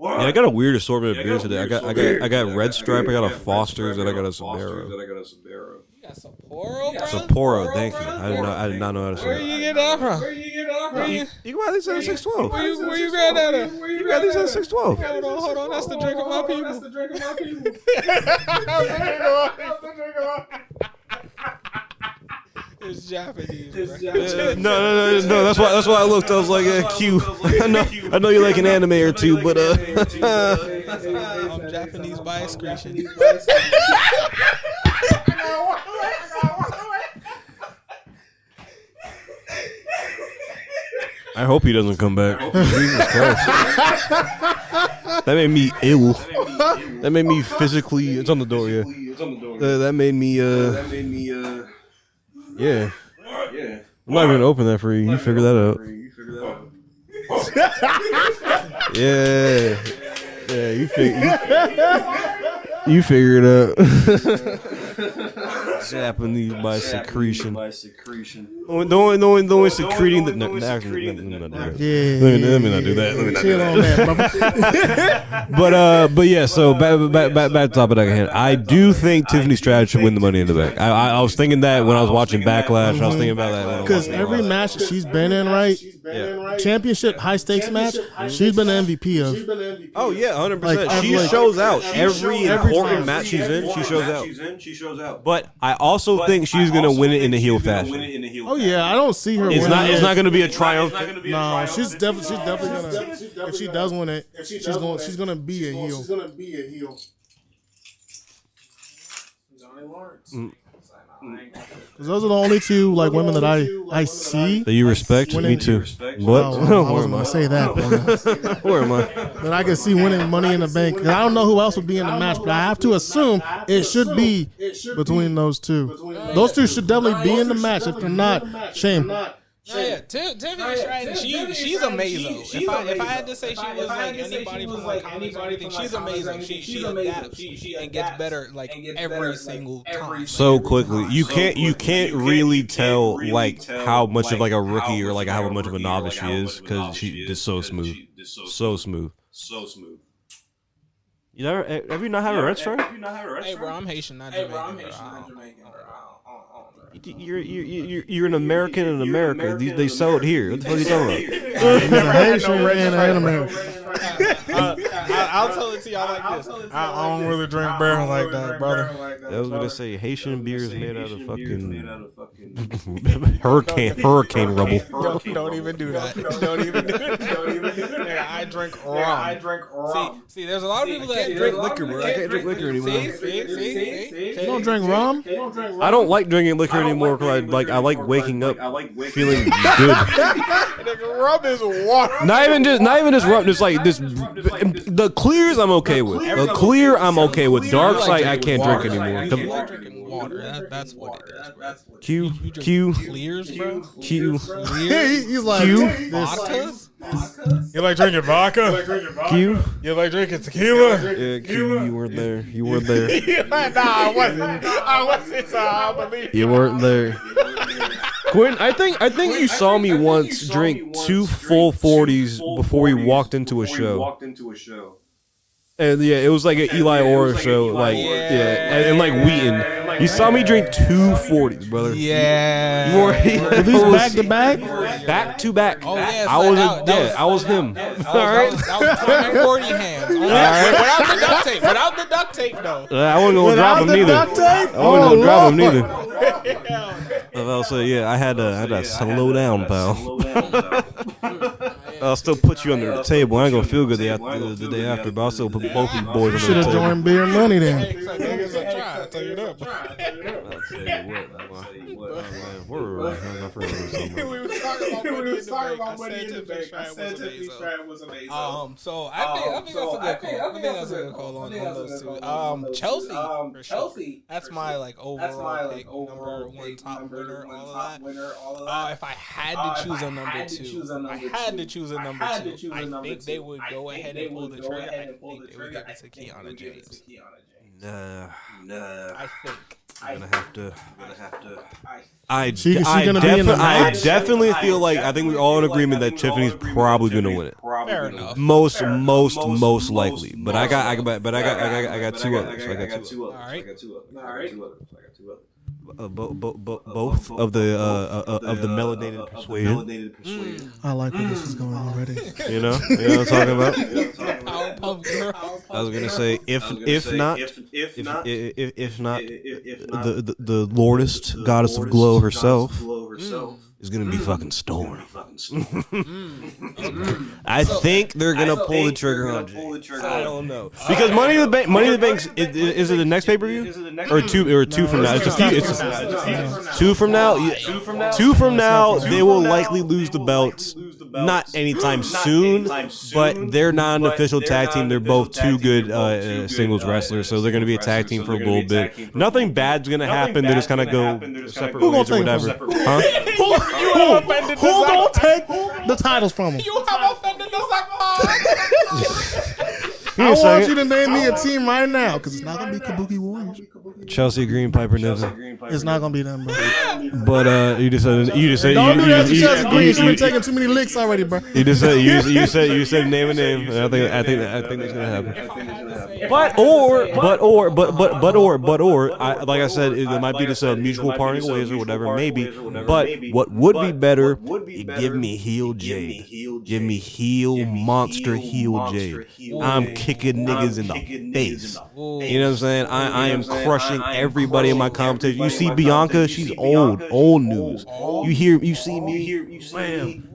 Yeah, I got a weird assortment of beers today. I got Red Stripe, I got a Foster's, and I got a Sbarro. You got Sapporo, bro? Sapporo, thank you. I did not know how to say Where that. you get that from? You can buy these at 612. Where you got that at? You got these at 612. Hold on. That's the drink of my people. It's Japanese. No. That's why I looked. I was like, Q. I know you like an anime or two, but I'm Japanese by excretion. I hope he doesn't come back. Jesus Christ. That made me ill. That made me physically. It's on the door, yeah. That made me. Yeah. I'm not gonna open that for you. You figure that out. Yeah. You figure it out. Japanese by secretion. The only secreting that. Let me not do that. But yeah. So back to topic at hand. I do think Tiffany Stratton should win the Money in the Bank. I was thinking that when I was watching Backlash. I was thinking about that because every match she's been in, right? Championship high stakes match. She's been the MVP of. Oh yeah, 100%. She shows out every important match she's in. She shows out. But I also think she's gonna win it in the heel fashion. Oh yeah, I don't see her. It's not gonna be a triumph. No, she's definitely gonna. If she does win it, she's gonna be a heel. Those are the only two women that I see that you respect. Me too. What? I wasn't gonna say that. Where am I? That I can see winning Money in the Bank. I don't know who else would be in the match, but I have to assume it should be between those two. Those two should definitely be in the match. If they're not, shame. Yeah, Tiffany Stratton, she's amazing. If I had to say she was like anybody from like comics or anything, she's amazing. She adapts and gets better like every single time. So quickly, you can't really tell like how much of like a rookie or like how much of a novice she is because she is so smooth, so smooth. You never have you not had a red stripe? Hey bro, I'm Haitian, not Jamaican. you're an American in America. They sell it here. What the fuck are you talking about? He's a Haitian and an American. I'll tell it to y'all like this. I don't really drink beer like that, brother. I was gonna say Haitian beer is made out of fucking hurricane rubble. Don't even do that. Don't even do that. Nigga, I drink rum. See, there's a lot of people that drink liquor, bro. I can't drink liquor anymore. See? You don't drink rum? I don't like drinking liquor anymore because I like waking up feeling good. Nigga, rum is water. Not even just rum. Just like this. The clears I'm okay with. The clear I'm okay with. Dark side I can't drink anymore. You like drinking water. That's what it is, bro. Q. Clears, bro. Q. He's like Q. Vodkas? You like drinking vodka? Q. You like drinking tequila? Yeah, Q. You weren't there. Nah, I wasn't. So I believe You weren't there. Quinn, I think you saw me once drink 2 full 40s before we walked into a show. And yeah, it was like an Eli Ora show, like and like Wheaton. You saw me drink 2 40s, brother. Yeah. You were Are these back to back? Back to back. Oh yeah, I was him. All right, that was 40 hands. All right. Without the duct tape, though. I wasn't gonna drop him neither. I wasn't gonna drop him neither. I'll say, yeah, I had to slow down, pal. I'll still put you under the table. I ain't gonna feel good the day after, but I'll still put both of you boys under the Should have table. joined Beer Money then. I'll tell you that. We was talking about money in the bank. I said Tiffany Stratton was amazing. So I think that's a good call on those two. Chelsea. That's my like overall pick, number one top winner, all of that. If I had to choose a number two, I think they would go ahead and pull the trigger. I think they would give it to Kiana James. Nah. I think. I'm gonna have to. I definitely feel like I think we're all in agreement that Tiffany's probably gonna win it. Fair enough. Most likely. But I got two others. All right. Both of the melanated persuasion. I like where this is going already. You know what I'm talking about? I was gonna say if not the Lordest Goddess of Glow herself is gonna be fucking Storm. I think they're gonna pull the trigger on Jay. I don't know because Money in the Bank. Is it the next pay per view or two from now? It's 2 from now. 2 from now, they will likely lose the belts. Not anytime soon, but they're not an official tag team. They're both too good singles wrestlers, so they're going to be a tag team for a little bit. Nothing bad's going to happen. They're just going to go separate ways or whatever. Huh? Who gonna take the titles from them? You have offended us, I want you to name me a team right now, because it's not gonna be Kabuki Warriors. Chelsea Green, Piper Niven. It's not gonna be them, bro. But you just said Don't do that to Chelsea Green. She's been taking too many licks already, bro. You said name a name. And I think that's gonna happen. But like I said, it might be just a mutual parting ways or whatever, maybe. But what would be better? Give me heel Jade. Give me heel monster heel Jade. I'm kicking niggas in the face. You know what I'm saying? I am crushing everybody in my competition. You see Bianca, she's old news. You see me, wham.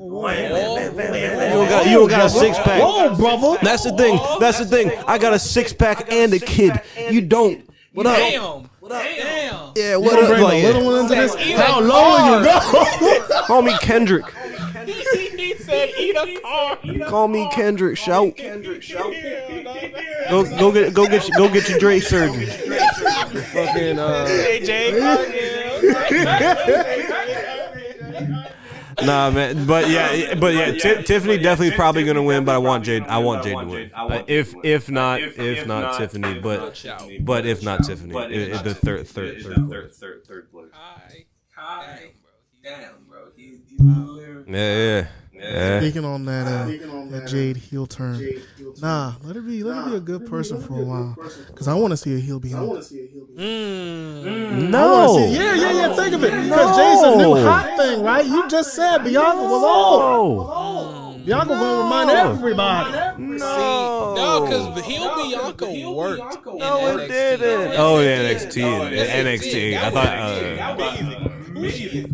You don't got a 6-pack. Whoa, brother. That's the thing. I got a 6-pack and a kid. You don't. What up? Damn. Yeah, what up? Bring the little one into this. How low will you go? Call me Kendrick. He said eat a car. Call me Kendrick. Shout. Go get your Dre surgery. Fucking Nah, man, but yeah, Tiffany definitely probably gonna win, but I want Jade to win. If not Tiffany, but if not Tiffany, the third place. damn, bro. He's literally. Yeah. Speaking on that Jade heel turn, let her be a good person for a while, because I want to see a heel Bianca. No. Yeah. Think of it, because Jade's a new hot thing, right? You just said Bianca was old. Bianca gonna remind everybody. No, because heel Bianca worked. No, it didn't. Oh, NXT. I thought. Who she is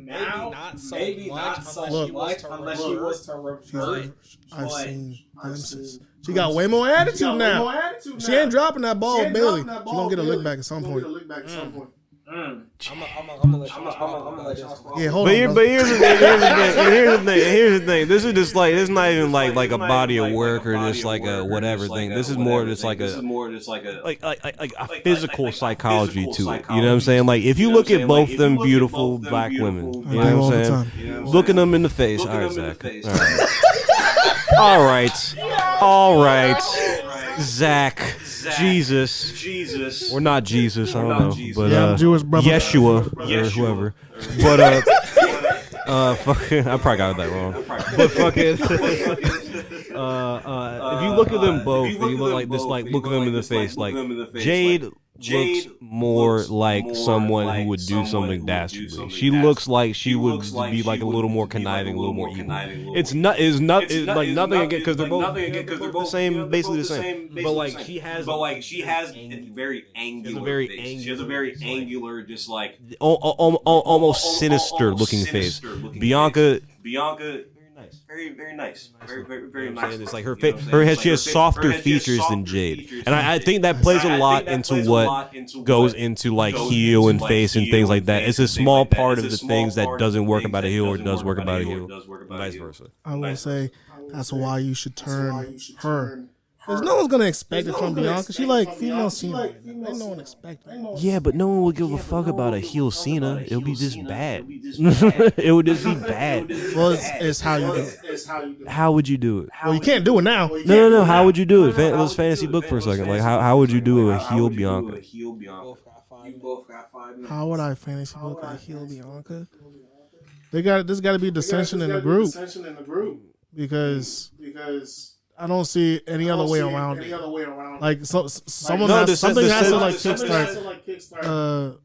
now, maybe not so much unless she was to revert. I've seen glimpses. She got way more attitude now. She ain't dropping that ball, Bailey. She gonna get a lick back at some point. I'm gonna let you. Yeah, hold on. But here's the thing. This is just like, it's not even like a body of work or just like a whatever thing. This is more just like a physical psychology to it. You know what I'm saying? Like, if you look at both them beautiful black women, you know what I'm saying? Looking them in the face. All right, Zach. All right. Zach. Jesus. Or not Jesus, I don't know. But I'm Jewish, brother. Yeshua or whoever. But fucking, I probably got that wrong. But fucking, if you look at them both, and you look like this, like look at them in the face, like Jade looks more like someone who would do something dastardly. She looks like she would be like a little more conniving, a little more evil. It's like nothing again, because they're both the same, basically the same. But like she has a very angular face. She has a very angular, just like almost sinister looking face. Bianca. Very nice. Very nice. It's like her head. She has softer features than Jade, and I think that plays a lot into what goes into like heel and face and things like that. It's a small part of the things that doesn't work about a heel or does work about a heel, and vice versa. I will say that's why you should turn her. Because no one's gonna expect it from Bianca. She like female Cena. Ain't no one expect it. Yeah, but no one would give a fuck about a heel Cena. It'll be just bad. It would just be bad. Well, it's how you do it. How would you do it? Well, you can't do it now. No. How would you do it? Let's fantasy book for a second. Like, how would you do a heel Bianca? How would I fantasy book a heel Bianca? There's got to be dissension in the group, because I don't see any other way around it. Like something has to like kickstart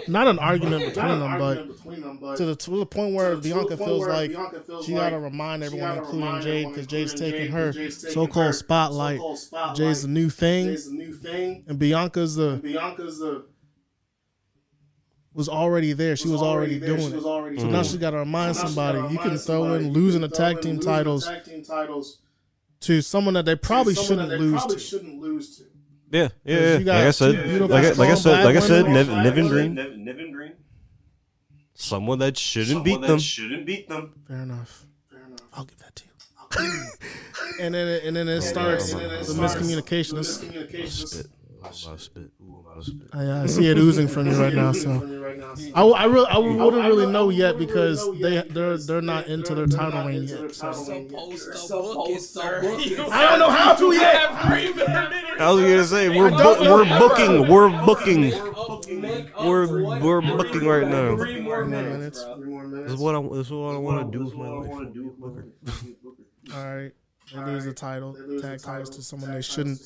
not an argument between them, but to the point where Bianca feels like she got to remind everyone, including Jade, because Jade's taking her so-called spotlight. Jade's the new thing, and Bianca's was already there. She was already doing it. So now she's got to remind somebody. You can throw in losing the tag team titles to someone that they probably shouldn't lose to. Yeah. Like I said, Niven Green. Someone that shouldn't beat them. Fair enough. I'll give that to you. and then it starts the miscommunication. I see it oozing from you right now. So I wouldn't really know yet, because they're not into their title reign yet. So. I don't know how to yet. I was gonna say we're booking right now. 3 more minutes. This is what I want to do with my life. All right, they lose the title, tag titles to someone they shouldn't.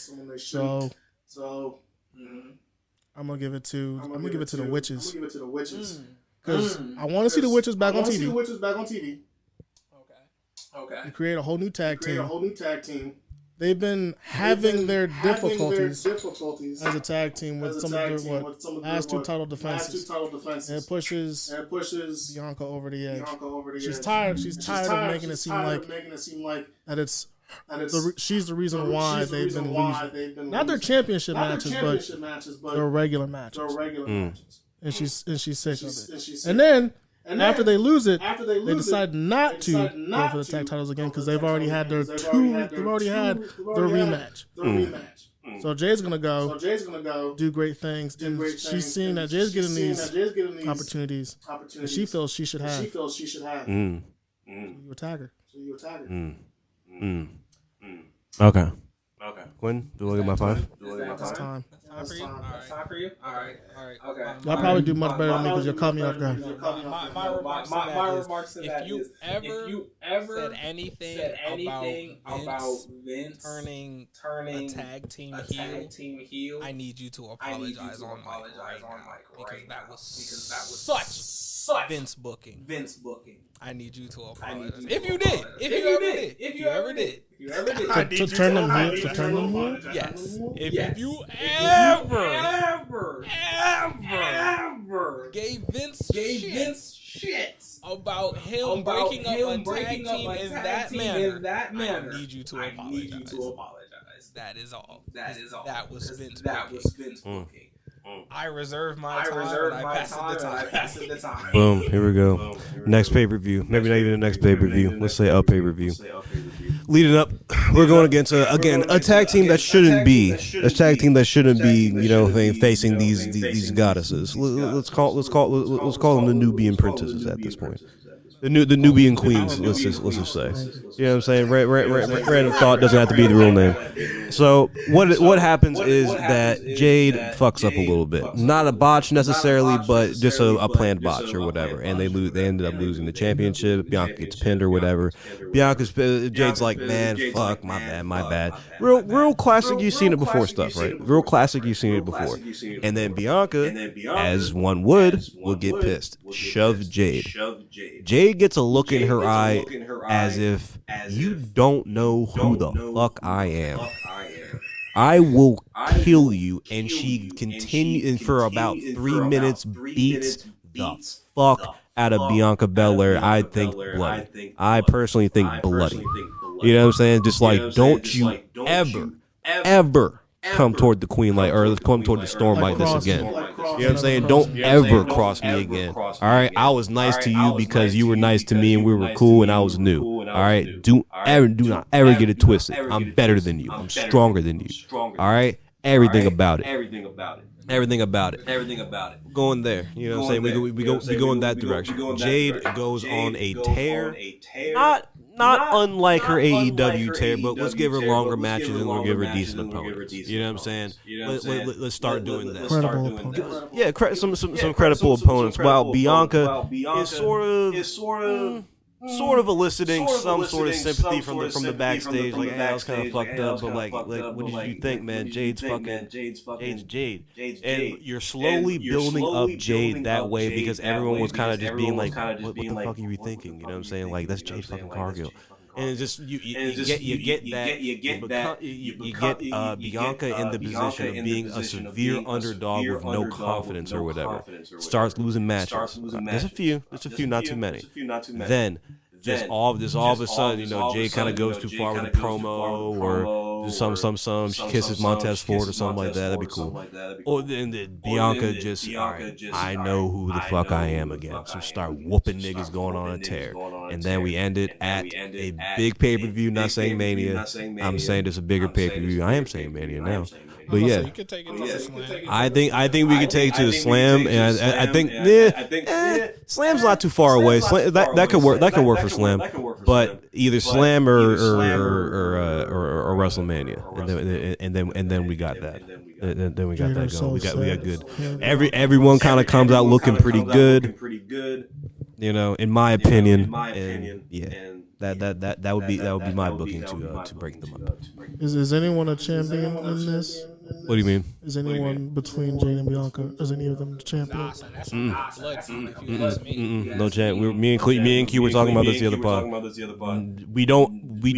So I'm gonna give it to the Witches. Because I want to see the Witches back on TV. Okay. You create a whole new tag team. They've been having their difficulties as a tag team with some of their last 2 title defenses. And it pushes Bianca over the edge. She's tired. She's tired of making it seem like that it's. She's the reason why they've been losing. Not their championship matches, but their regular matches. And she's sick of it. And then after they lose it, they decide not to go for the tag titles again, because they've already had their rematch. So Jay's gonna go do great things, and she's seeing that Jay's getting these opportunities that she feels she should have. You attack her. Okay. Quinn, do I get my 5? It's time. time for you. That's time for you. All right. Okay. Y'all probably do much better than me because you're caught me off guard. My remarks to that is, if you ever said anything about Vince turning a tag team heel, I need you to apologize on mic right now because that was such Vince booking. I need you to apologize. If you ever did. To turn them heel? Yes. If you ever gave Vince shit about him breaking up a tag team in that manner, I need you to apologize. That is all. That was Vince booking. I reserve my time. I pass the time. Boom. Here we go. Next pay-per-view. Maybe not even the next pay-per-view. Let's say a pay-per-view. Leading up, we're going against a tag team that shouldn't be facing these goddesses. Let's call them the Nubian princesses at this point. The Nubian queens. Let's just say. You know what I'm saying? Random thought doesn't have to be the real name. So what happens is that Jade fucks up a little bit. Not a botch necessarily, but just a planned botch or whatever. And they ended up losing the championship. Bianca gets pinned or whatever. Jade's like, man, fuck, my bad. Real classic. You've seen it before stuff, right? Real classic. You've seen it before. And then Bianca, as one would get pissed. Shove Jade. Jade gets a look in her eye as if you don't know who the fuck I am. I will kill you. And she continues for about 3 minutes, beats the fuck out of Bianca Belair. I think bloody. I personally think bloody. You know what I'm saying? Just like, don't you ever come toward the queen or come toward the storm like this again. You know what I'm saying? Don't ever cross me again. All right? I was nice to you because you were nice to me and we were cool and I was new. All right? Do not ever get it twisted. I'm better than you. I'm stronger than you. All right? Everything about it. Going there. You know what I'm saying? We go in that direction. Jade goes on a tear. Not unlike her AEW tear, but let's give her longer matches and we'll give her decent opponents. You know what I'm saying? Let's start doing that. Credible opponents. Yeah, some credible opponents. While Bianca is sort of eliciting some sort of sympathy from the backstage. Like, hey, I was kind of fucked up, but like, what did you think, man? Jade's Jade. And you're slowly building up Jade that way because everyone was kind of just being like, what the fuck are you thinking? You know what I'm saying? Like, that's Jade fucking Cargill. And it's just you get Bianca in the position of being a severe underdog with no confidence or whatever. Starts losing matches. There's a few, not too many. Then just all of a sudden, you know, Jay kind of goes too far with a promo or some. She kisses Montez Ford or something like that. That'd be cool. Or then Bianca just, all right, I know who the fuck I am again. So start whooping niggas going on a tear. And then we end it at a big pay-per-view, not saying Mania. I'm saying it's a bigger pay-per-view. I am saying Mania now. But yeah, you could take it to the Slam. I think we could take it to the Slam, and I think Slam's not too far away. That could work. That could work for Slam, but either Slam or WrestleMania, and then we got that. Then we got that going. We got good. Everyone kind of comes out looking pretty good. You know, in my opinion, and yeah. That would be my booking to break them up. Is anyone a champion in this? What do you mean? Is anyone between Jade and Bianca? Is any of them the champion? No champ. Me and Q were talking about this the other pod. We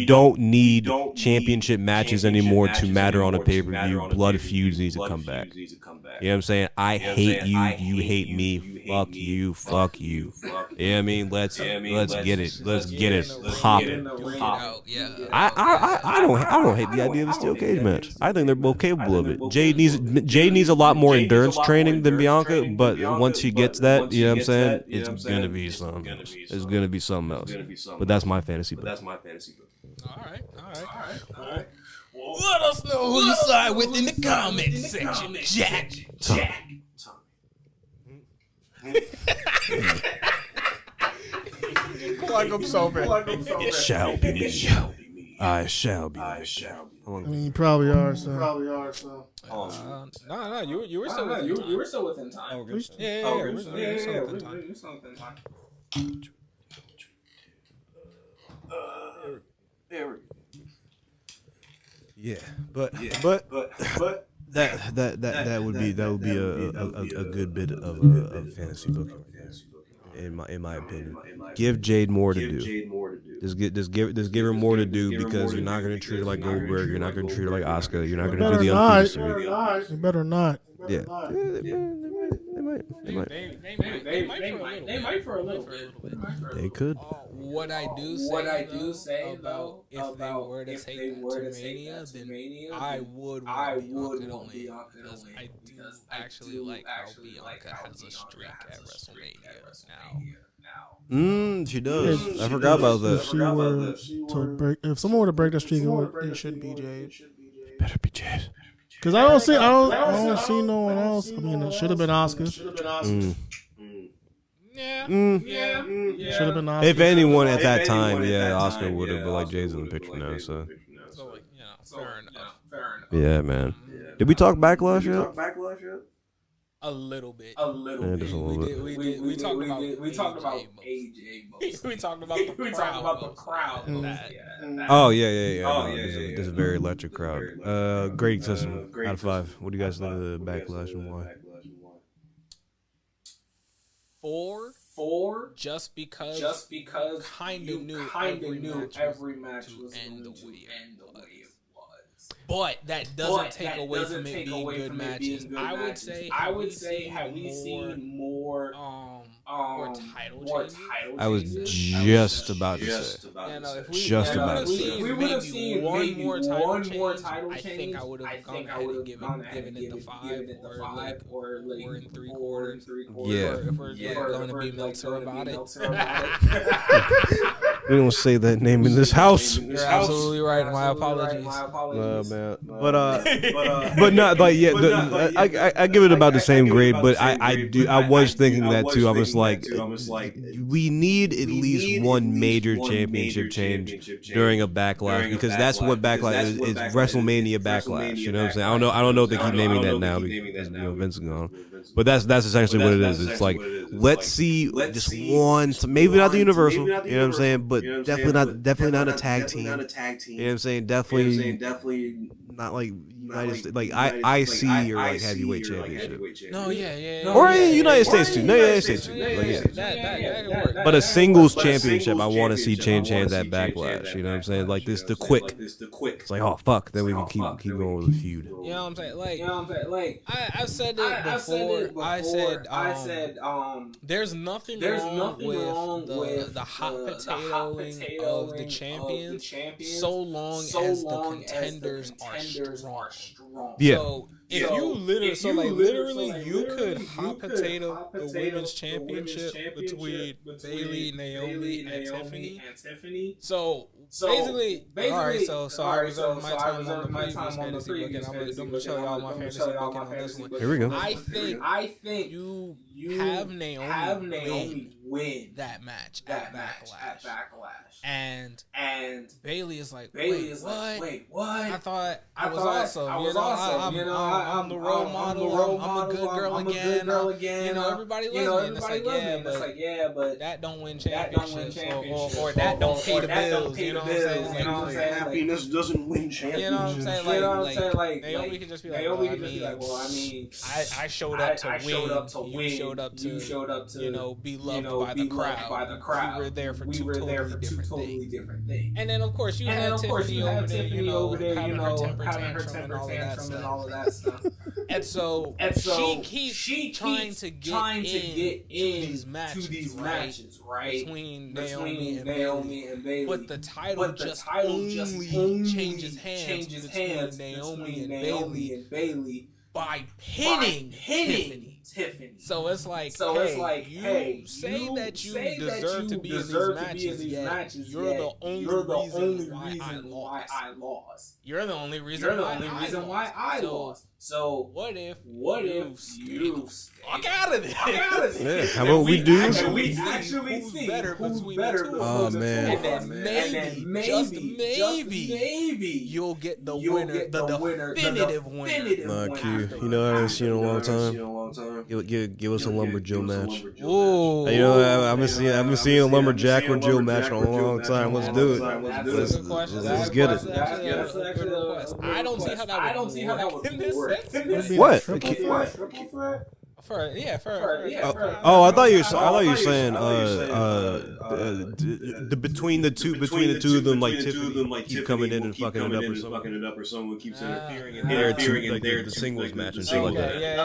don't need championship matches anymore to matter on a pay-per-view. Blood feuds needs to come back. You know what I'm saying? I hate you. You hate me. Fuck you. Yeah, I mean, let's get it. Let's get it popping. I don't hate the idea of a steel cage match. I think they're both capable of it. Jade needs a lot more endurance training than Bianca, but once she gets that, you know what I'm saying, it's gonna be something else. It's gonna be something else. But that's my fantasy book. All right. Let us know who you side with in the comment section, Jack. Plug them so bad. It shall be me. I shall be. I mean, you probably are. So. No, you were still within time. You were still within time. Okay. Yeah, we're still within time. Yeah, but that would be a good bit of fantasy booking. In my opinion, give Jade more to do. Just give her more to do because you're not gonna treat her like Goldberg. You're not gonna treat her like Asuka. You're not gonna do the undefeated. You better not. Yeah. They might for a little bit. They could. What I do say about if they were to take that to Mania, then I would want Bianca to win. I do actually like how Bianca has a streak at WrestleMania now. She does. I forgot about that. If someone were to break the streak, it should be Jade. Better be Jade. Because I don't see no one else. I mean, it should have been Asuka. Yeah. Should have been Asuka. If anyone at that time, Asuka would have. But like Jade's in the picture now, so. Fair enough. Yeah, man. Did we talk Backlash yet? A little bit. Just a little bit. We talked about AJ. We talked about the crowd. Oh yeah. This is a very electric crowd. Grading system out of 5. What do you guys think of the Backlash and why? 4. Just because kind of knew every match was going to end the way it was. But that doesn't take away from it being good matches. I would say have we seen more title changes? I was just about to say. We would have seen one more title change. I think I would have gone ahead and given it the 5 or like 4 and 3/4. Yeah. If we're going to be Meltzer about it. We don't say that name in this house. You're absolutely right. My apologies. Man. But not like I give it about the same grade. But I was thinking that too. I was like, we need at least one major championship change during a Backlash because that's what Backlash is. It's WrestleMania Backlash. You know what I'm saying? I don't know if they keep naming that now because Vince is gone. But that's essentially what it is. It's like let's see just one, maybe not the Universal. You know what I'm saying? But definitely not a tag team. You know what I'm saying? Definitely not like United States, like IC or like heavyweight championship. No, yeah. Or United States too. No, United States too. That could work. But a singles championship, I want to see change hands at Backlash. You know what I'm saying? Like this, the quick. It's like, oh fuck, then we can keep going with the feud. You know what I'm saying? Like I said it before. I said there's nothing wrong with the hot potatoing of the champions so long as the contenders are strong. Yeah. So if you literally you could hot potato the women's championship between Bayley, Naomi, and Tiffany. So basically, all right. So I reserve my time on the previous fantasy book, and I'm gonna show y'all my fantasy book on this one. Here we go. I think you have Naomi win that match at Backlash. And Bayley is like, wait, what? I thought I was awesome. I'm the role model. I'm a good girl again. Everybody loves me. And it's like, yeah, but that don't win championships, or that don't pay the bills. You know what I'm saying? Happiness doesn't win championships. You know what I'm saying? Like Naomi can just be like, well, I mean, I showed up to win. You showed up to be loved by the crowd. We were there for two totally different things. And then of course you had Tiffany over there, having her temper tantrum and all of that stuff. And so she keeps trying to get into these matches, right? Between Naomi and Bayley. But the title just only changes hands between Naomi and Bayley by pinning Tiffany. So it's like, you say that you deserve to be in these matches, you're the only reason why I lost. You're the only reason why I lost. So what if you fuck out of this? Yeah, how about we do? Actually see better between the two. Oh man! And then maybe you'll get the winner, the definitive winner. Nah, Q. You know I haven't seen in a long time. Give us a Lumberjill match. Ooh. You know I've been seeing a Lumberjack or Jill match for a long time. Let's do it. Let's get it. I don't see how that would work. What? Oh, I thought you were saying between the two of them, like Tiffany keep coming in and fucking it up or someone keeps interfering in the singles match and shit like that. Yeah.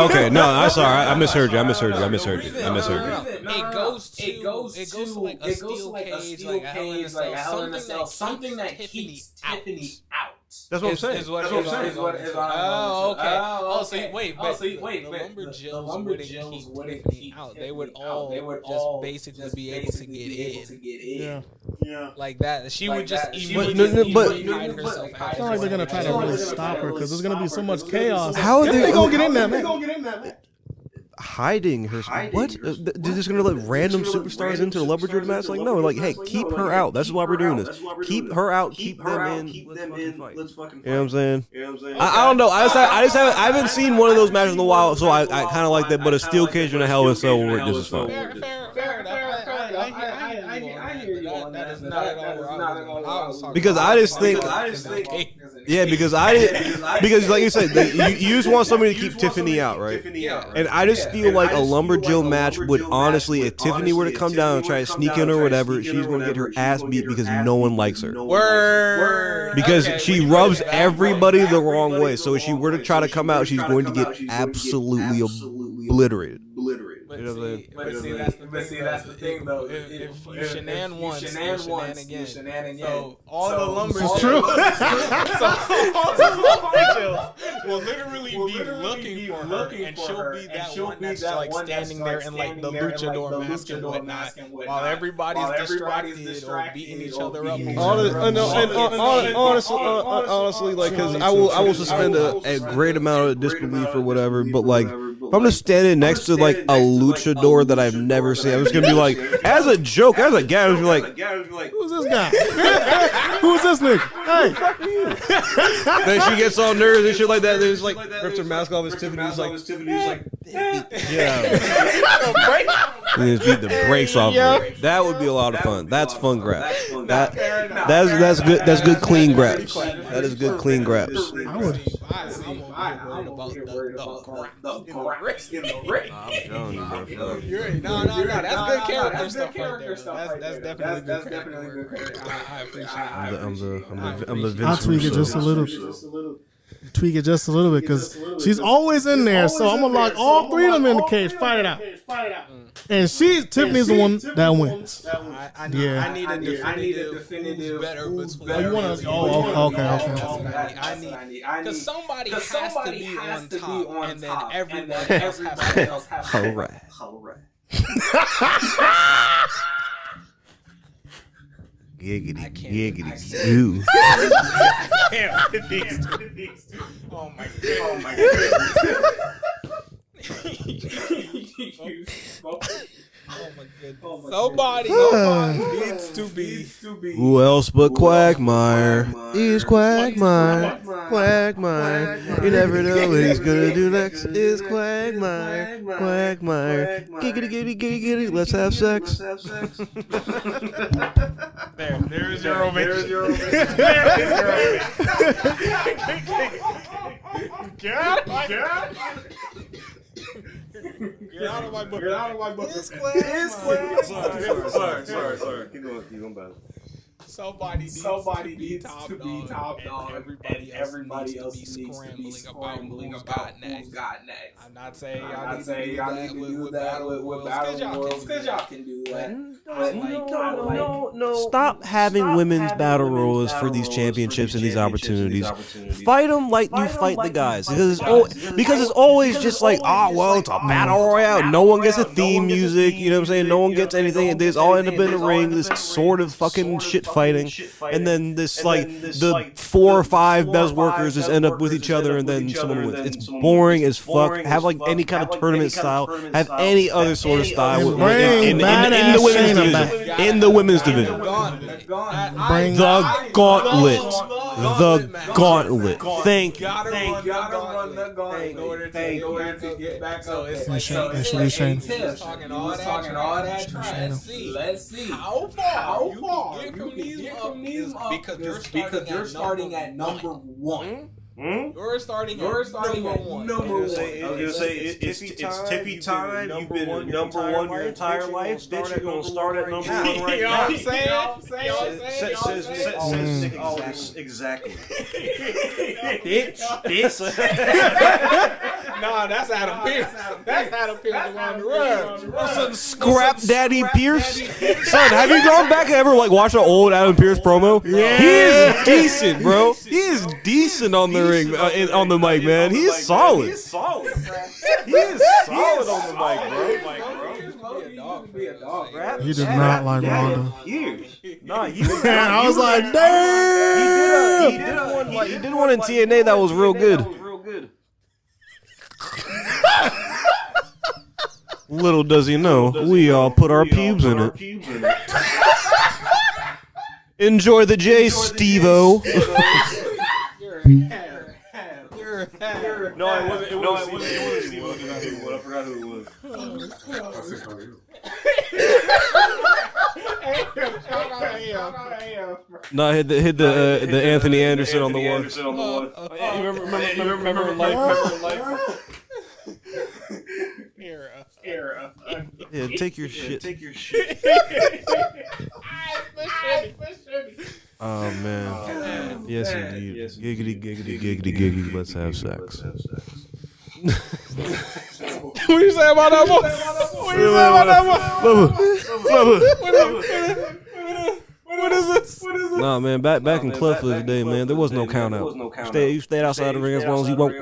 Okay, no, I'm sorry, I misheard you. It goes to like a steel cage, like a Hell in a Cell, something that keeps Tiffany out. That's what I'm saying. Oh, okay. The Lumberjills wouldn't keep out. They would all just basically be able to get in. Yeah. Like that. She would just immediately hide herself. It's not like they're gonna try to really stop her because there's gonna be so much chaos. How are they gonna get in there, man? Hiding her? What? They're just gonna let random superstars into the Lumberjill match? Like, no, like, hey, keep her out. That's why we're doing this. Keep her out. Keep them in. Let's fucking fight. You know what I'm saying? I don't know. I haven't seen one of those matches in a while, so I kind of like that. But a steel cage and a Hell in a Cell will work just as fine. Fair enough. I hear you on that. That is not at all what I was talking because about. I just think. Yeah, because like you said, you just want somebody to keep Tiffany out, right? And I just feel like a Lumberjill match would honestly, if Tiffany were to come down and try to sneak in or whatever, she's going to get her ass beat because no one likes her. Word. Because she rubs everybody the wrong way. So if she were to try to come out, she's going to get absolutely obliterated. But see, that's the thing though. If you shenan once, you shenan again. So all the Lumberjills. It's true. So all the Lumberjills will literally be looking for her, and she'll be that one that's like standing there in like the luchador mask and whatnot, while everybody's distracted or beating each other up. Honestly, like, because I will suspend a great amount of disbelief or whatever, but like, if I'm just standing next to like a luchador that I've never seen, I'm just gonna be like, as a joke, as a guy, I was like, who's this guy? Who's this nigga? Hey, then she gets all nervous and shit like that. Then just like rips her mask off. As Tiffany's like, yeah, and just beat the brakes off of her. That would be a lot of fun. That's fun graps. That's good. That's good clean graps. That is good clean graps. I'm worried about the graps in the ring. I'm telling you, bro. No, that's good character stuff right there. That's definitely good character. I appreciate it. I'm the Vince I'll tweak it just a little. Tweak it just a little bit because she's always in there. So I'm gonna lock all three of them in the cage. Fight it out. And Tiffany's the one that wins. I need a definitive who's better between. Oh, you want to? Oh, okay. I need because somebody has to be on top, and then everybody else has to. All right. Giggity, goo. Oh my god. Somebody needs to be. Who else but Quagmire? He's Quagmire. You never know what he's gonna do next. Is Quagmire. Giggity. Let's have sex. There's your ovation. Get out of my book. It's Quagmire. Sorry. Keep going back. Somebody needs to be top dog. Everybody else needs to be scrambling about who's got next. I'm not saying y'all need to do that with battle royals, because y'all can do that. No. Stop having women's battle royals for these championships and these opportunities. Fight them like you fight the guys, because it's always just like, well, it's a battle royale. No one gets a theme music. You know what I'm saying? No one gets anything. They all end up in the ring. This sort of fucking shit fighting, and then this the 4 or 5 best workers just end up with each other, and then someone wins. It's boring as fuck. Have like any kind of tournament style. Have any other sort of style in the women's division. In the women's division. The gauntlet. The gauntlet. Thank you. Gotta run the gauntlet in order to get back up. It's like talking all that trash. Let's see how far you can get from these up, because you're starting at number 1. You're starting at number 1. It's tippy time. You've been number 1 your entire life. Bitch, you're gonna start at number 1 right now. You know what I'm saying? Exactly. Bitch. Nah, that's Adam Pearce. That's Adam Pearce around the world. Scrap Daddy Pierce. Son, have you gone back and ever like watched an old Adam Pearce promo? Yeah. He is decent, bro. He is decent on the ring, on the mic, man. He is solid. He is solid on the mic, bro. He did not like Ronda. I was like, damn. He did one in TNA that was real good. Little does he know, we all put our pubes in it. Enjoy the J, Steve-O. No, it wasn't Steve-O. I forgot who it was. No, hit the Anthony Anderson on the one. Remember life. Era. Yeah, take your shit. Oh man. Yes indeed. Giggity. Let's have sex. What you say about that one? What is this? Nah, man. Back in Clubfoot today, man. There was no count out. You stayed outside the ring as long as you want.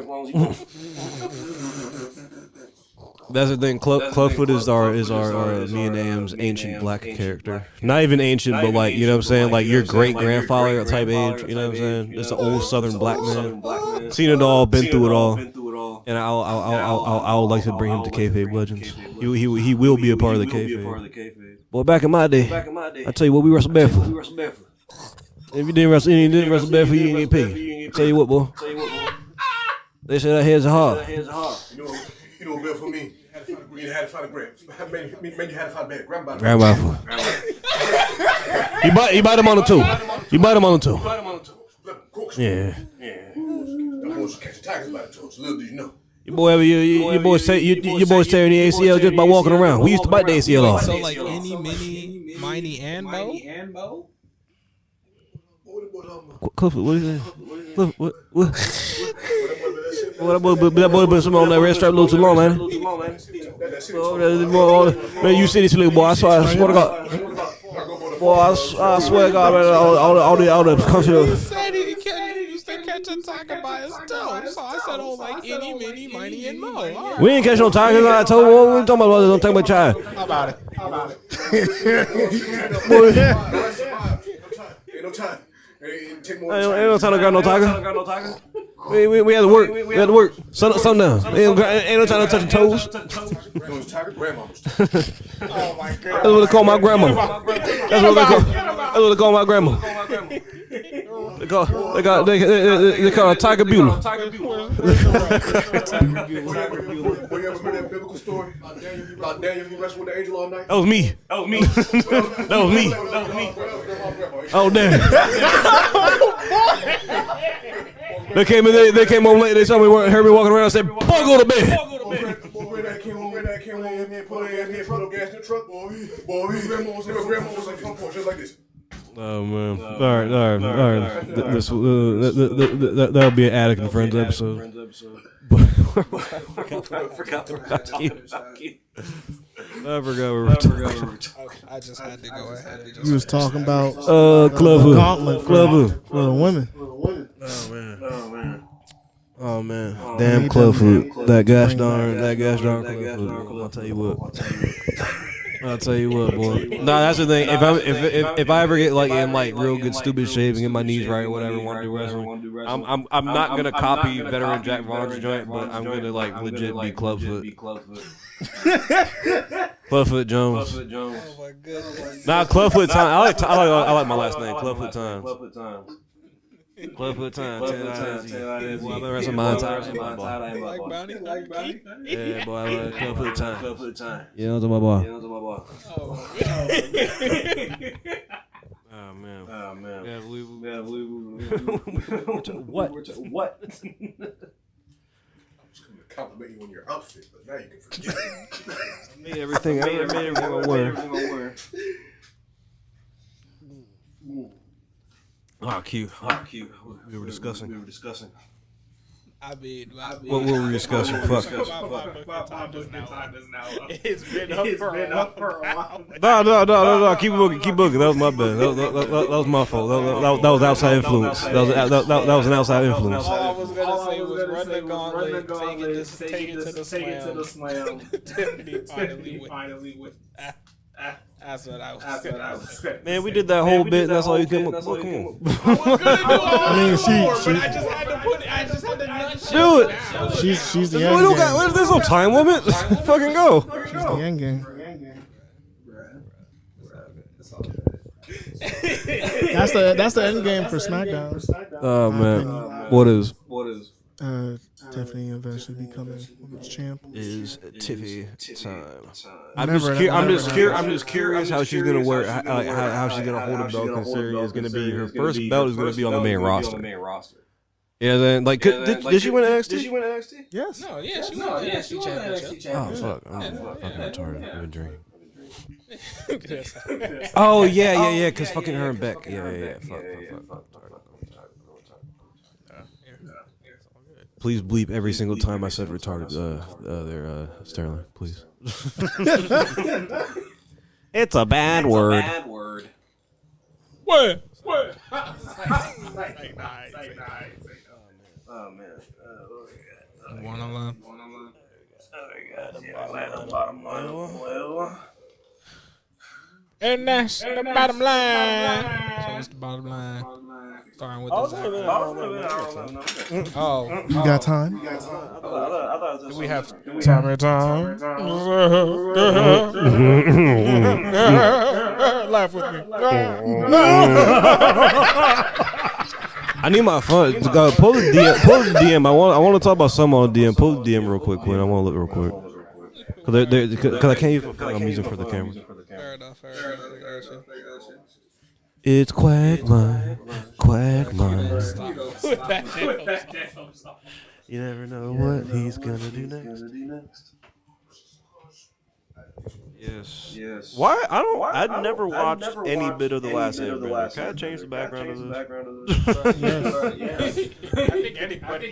That's the thing. Clubfoot is our me and Am's ancient black character. Not even ancient, but like, you know what I'm saying, like your great grandfather type age. You know what I'm saying? It's an old Southern black man. Seen it all, been through it all. And I would like to bring him to Kayfabe Legends. He will be a part of the Kayfabe. Boy, back in my day, I tell you what, we wrestled barefoot. If you didn't wrestle barefoot, you didn't get paid. I tell you what, boy. They say that heads are hard. You know what better for me? You had to find a grandma. You had to find a grandma. You bite him on the toe. Yeah. I'm going to catch the tigers by the toes. Little did you know. Your boys tearing the ACL just by walking around. We used to bite the ACL off. So like any, mini, miny, and Mo? Clifford, what is that? That boy been on that red stripe a little too long, man. Man, you city little boy. I swear to God. Boy, I swear to God, man. All the country. He said he used to catch a tiger by his toe. So I said, like any, mini, miny, and Mo. Right. We ain't catch no tigers. I told you what we talking about. Don't take my child. How about it? Ain't no time. Ain't no time to grab no tiger. We had to work. Sun down. Ain't no time to touch the toes. Oh my God. That's what they call my grandma. That's what they call my grandma. They call her Tiger Beulah. Boy, you ever heard that biblical story about Daniel? He wrestled with the angel all night. That was me. Oh damn. They came home late. They saw me, heard me walking around and said, "Boy, go to bed." Boy, that came home in here, put her in here, put no gas in the truck. Boy, grandma was like front porch just like this. Oh man! All right. That'll be an Attic and Friends episode. I forgot I just had to go ahead. We was talking about Clubhood. gauntlet for the women. Oh man! Damn Clubhood. That gosh darn Clubhood. I'll tell you what, boy. Nah, that's the thing. If I ever get like in like real good stupid shape and get my knees right or whatever, want to do wrestling, I'm not gonna copy veteran Jack Vaughn's joint, but I'm gonna like legit be Clubfoot. Clubfoot Jones. Oh my goodness. Nah, Clubfoot Time. I like my last name. Clubfoot Times. Clubfoot Time. I've been wrestling my entire life. Like Bounty? Yeah, boy. I like Clubfoot Time. Yeah, that's my boy. Oh man. Yeah, what? I was going to compliment you on your outfit, but now you can forget it. I made everything I wear. Oh, cute. We were discussing. What were we discussing? Fuck. It's been up for a while. No. Keep booking. That was my bad. That was my fault. That was outside influence. That was an outside influence. All I was gonna say was run the gauntlet, take it to the slam. Tiffany finally with. That's what I was saying. Man, we did that whole bit. That's all you can. Come on. I was gonna do but I just had to put it. I just had to do it. She's the end game. There's no time limit. Fucking go. She's the end game. That's the end game for SmackDown. Oh man, what is? Tiffany eventually becoming women's champ. Is Tiffy time? I'm just curious how she's gonna wear, how she's gonna hold a belt. Considering it's gonna be her first belt is gonna be on the main roster. Yeah, then like, did she win NXT? Yes. No, yeah, she won the NXT championship. Oh fuck, I'm fucking retarded. I've been drinking. Oh yeah, cause fucking her and Beck. Yeah. Fuck. Please bleep every single time I said retarded. Sterling, please. It's a bad word. What? Oh man. One on one. And that's the bottom line. So what's the bottom line? Starting with this. Oh. You got time? Do we have time? Laugh with me. I need my phone. Pull the DM. I want to talk about something on DM. Pull the DM real quick, Quinn. I want to look real quick. Because I can't use my phone. I'm using for the camera. Fair enough. It's Quagmire. You never know what he's gonna do next. Yes. Why? I never watched any bit of the last Airbender. Can I change the background of this? I think anybody.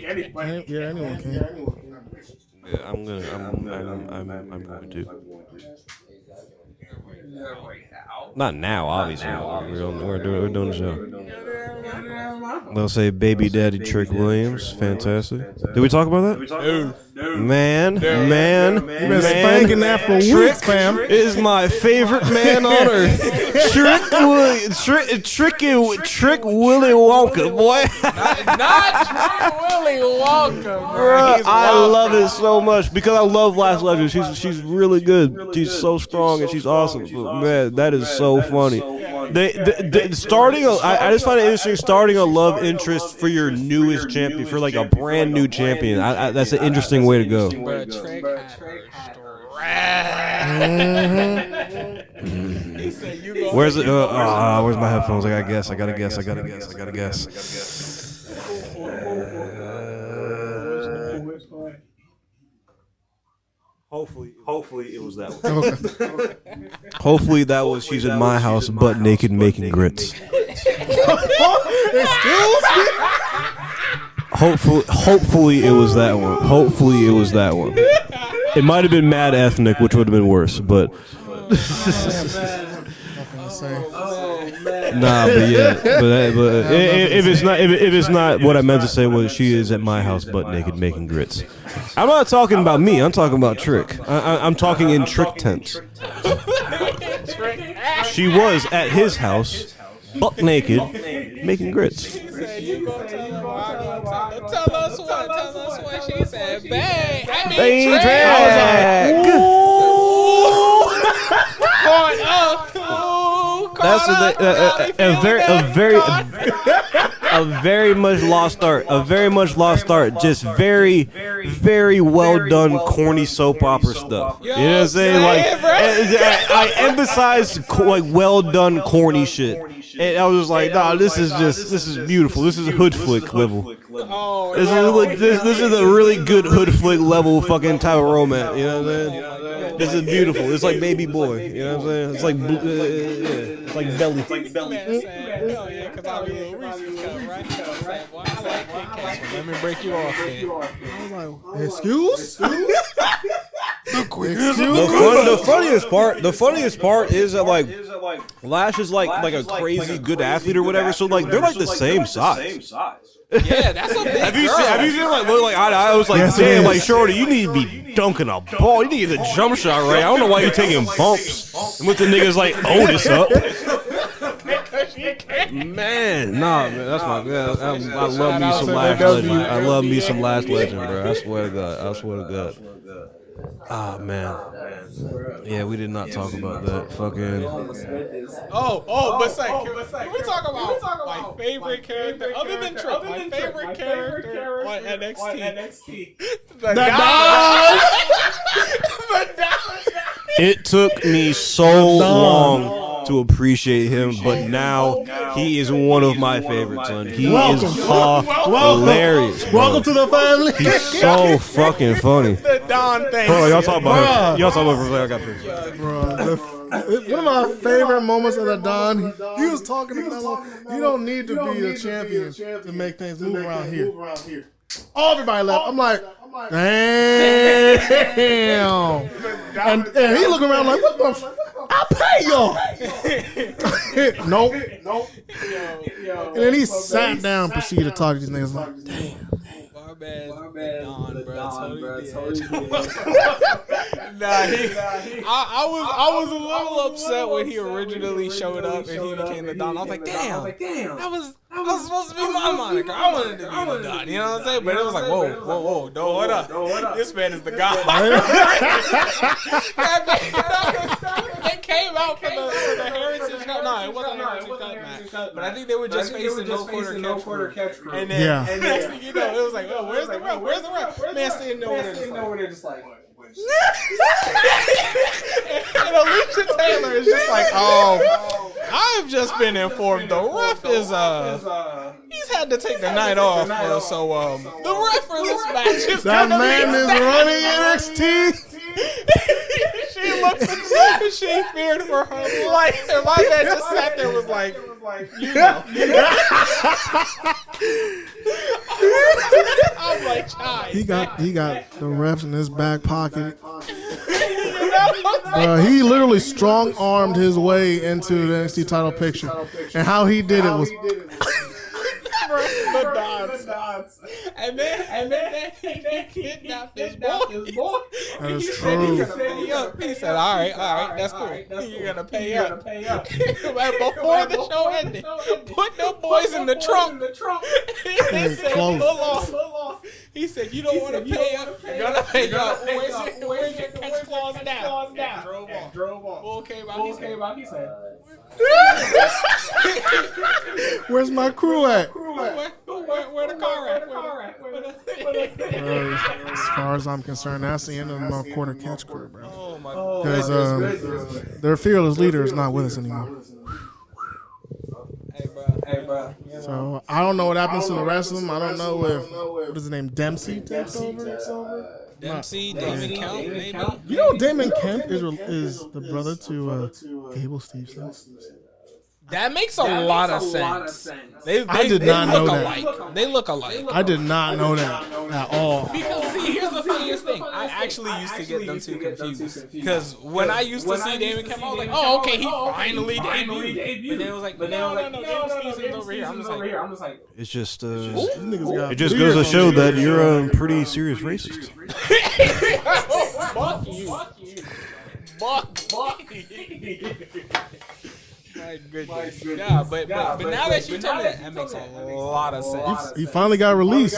Yeah, anyone can. Yeah, I'm going to. Not now, obviously. We're doing the show. They'll say Baby Daddy Trick Williams. Fantastic. Did we talk about that? Man. You've been spanking that for weeks, fam. Is my favorite man on earth. Trick Willie Wonka, boy. Not Trick Willie Wonka, bro. I love it so much because I love Last Legend. She's really good. She's so strong and she's awesome. But man, that is so funny. I just find it interesting starting a love interest for your newest champion, for like a brand new champion. That's an interesting way to go. Where's it? Where's my headphones? I gotta guess. Hopefully it was that one. Hopefully that was she's in my house butt naked making grits. Excuse me. Hopefully it was that one. Hopefully it was that one. It might have been mad ethnic, which would have been worse, but. Nah, but yeah, but if it's not what I meant to say was she is at my house butt naked making grits. I'm not talking about me. I'm talking about Trick. I'm talking in Trick tense. She was at his house butt naked making grits. Tell us what she said. Bang. I mean, Trick. That's a very much lost art. A very much lost art. Just very, very well done, corny soap opera stuff. You know what I'm saying? Like, I emphasize like well done, corny shit. And I was just like, nah, this is beautiful. This is hood flick level. This is a really good hood flick level fucking type of romance. You know what I'm saying? This is beautiful. It's like Baby Boy. You know what I'm saying? It's like it's like Belly. Let me break you off. I was like, excuse? The funniest part is that like Lash is like a crazy good athlete or whatever. So like they're like the same size. Yeah, that's a big Have you seen like look like I was like, yes, damn, like Shorty, you need to be dunking a ball. You need to get the jump shot right. I don't know why you're taking bumps and with the niggas like Otis up. Man, nah, man, that's my God. I love me some Lash Legend. I love me some Lash Legend, bro. I swear to God. Ah, man. Yeah, we did not talk about that. Fucking. But can we talk about my favorite character other than Trick? My favorite character on NXT. The Don. It took me so long to appreciate him, but now he is one of my favorites, son. He is hilarious. Welcome to the family. He's so fucking funny. The Don thing. Hold on, y'all talk about him. Y'all talk about him. I got pictures. Bro, one of my favorite moments of the Don, he was talking to Melo. You don't need to be a champion to make things move around here. All everybody left. I'm like, damn. And he looking around like, what the fuck? I'll pay y'all. Nope. And then he sat down and proceeded to talk to these niggas like, damn. My bad, Don, bro. I was a little upset when he originally showed up and he became the Don. I was like, damn. That was supposed to be my moniker. I wanted to be the Don. You know what I'm saying? But it was like, whoa, don't hold up. This man is the God. They came out for the Heritage Cup. No, it wasn't Heritage Cup match. But I think they were just facing no quarter catch crew. And then next thing you know, it was like, oh, where's the ref? Man sitting over there just like. And Alicia Taylor is just like, I've just been informed the ref is he's had to take the night off, so the ref for this match is that man is running NXT. She looked and she feared for her life, and my man just sat there was like, you know. I'm like, child. He got the refs in his back pocket. He literally strong-armed his way into the NXT title picture. And how he did it was... the Dons. And then he kidnapped his boy. That is true. He said, all right, that's cool. You're going to pay up. Before the show ended, put the boys in the trunk. He said, pull off. He said, you don't want to pay up. You're going to pay up. Where's your catch clause now? Drove off. Bull came out. He said, where's my crew at? Where the car at? As far as I'm concerned, that's the end of my quarter catch crew, bro. Oh my God. Because their fearless leader is not with us anymore. Hey, bro. So I don't know what happens to the rest of them. I don't know if what is his name, Dempsey takes over. Dempsey, Damon Kemp, maybe. You know, Damon Kemp is the brother to Gable Steveson. That makes a lot of sense. I did not know that. Alike. They look alike. I did not know that at all. Because see, here's the funniest thing. I actually used to get them two confused. Because when I used to see Damon Kemp, I was like, oh, okay, he finally debuted. But then it was like, no, Damon Stephenson's over here. I'm just like, it's just, it just goes to show that you're a pretty serious racist. Fuck you. My goodness. Yeah, but now that you tell me that makes a lot of sense. He finally got released.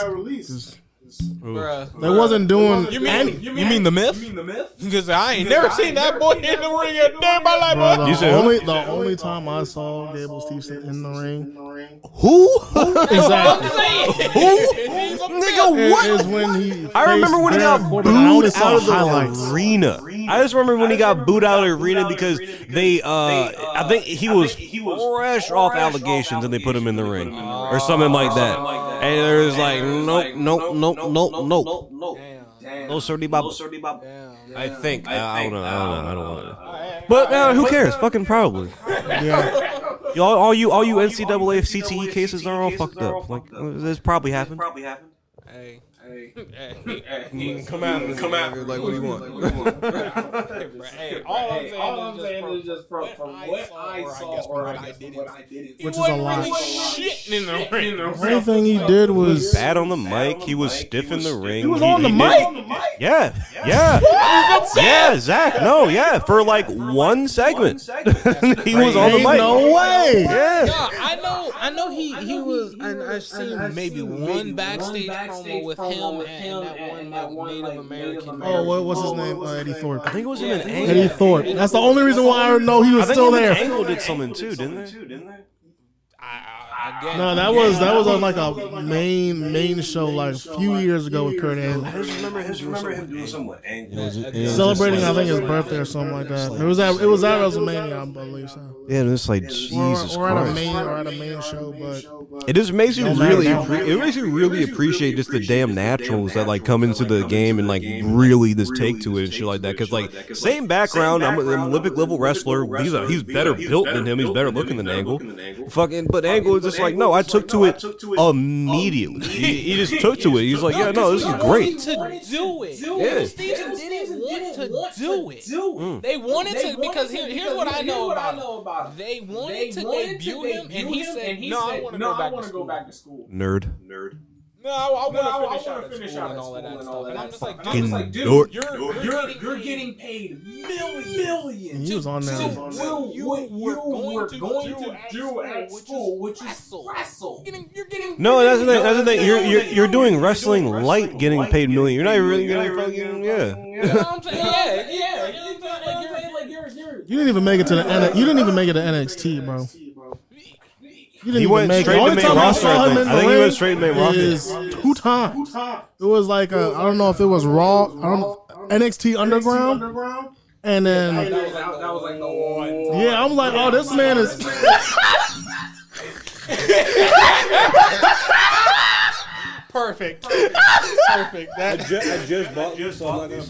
Bruh. They wasn't doing. You mean the myth? Because I ain't never seen that boy in the ring a day in my life. Bro, the only time I saw Gable Stevenson in the ring. Who? Exactly. Who? Nigga, what? Is when he I remember when he got booed out of the arena. I just remember when he got booed out of the arena because they, I think he was fresh off allegations and they put him in the ring or something like that. And there was like, nope. No sirty bop. I think. I don't know. But who cares? Fucking probably. Yeah. All you NCAA CTE cases are all fucked up. Like this probably happened. Hey. Come out. Like, what do you want? Hey, all I'm saying is just from what I saw or what I didn't. Which is a lot. Shit in the ring. Everything he did was bad on the mic. He was stiff in the ring. He was on the mic. Yeah. Zach. No, yeah, for like one segment. He was on the mic. No way. Yeah. I know he was, and I've seen maybe one backstage promo with him and that one Native American. Oh, what was his name? Eddie Thorpe. I think it was him and Angle. Eddie Thorpe. That's the only reason why I know he was still there. Angle did something too, didn't they? No, that was on like a main show like a few years ago with Kurt Angle. I just remember him doing something with Angle. Celebrating, I think, his birthday or something like that. It was at WrestleMania, I believe so. Yeah, and it's like Jesus or Christ. at a main show, but It just makes you really appreciate just the damn naturals that like come into the game and like really just take to it and shit like that. Because like same background, I'm an Olympic level wrestler. He's better built than him. He's better looking than Angle. But Angle is just like, no, I took to it immediately. He just took to it. He's like, yeah, no, this is great. To do it. Yeah. Stevenson didn't want to do it. They wanted to, because here's what I know about him. They wanted to debut him, and he said, no, I want to go back to school. Nerd. No, I want to finish out and all of that stuff. And I'm just like, dude, you're getting paid millions. he was on there. What you were going to do at school, which is wrestle. No, that's the thing. You're doing wrestling light, getting paid million. You're not really getting fucking You know what I'm saying? Yeah. You didn't even make it to the NXT, bro. He went straight to main roster. I think he went straight to main roster. Is 2 times. It was like I don't know if it was Raw. NXT Underground, and then That was like the one. yeah, I'm like, oh, this man is. Perfect. I just bought this, so I'm not gonna.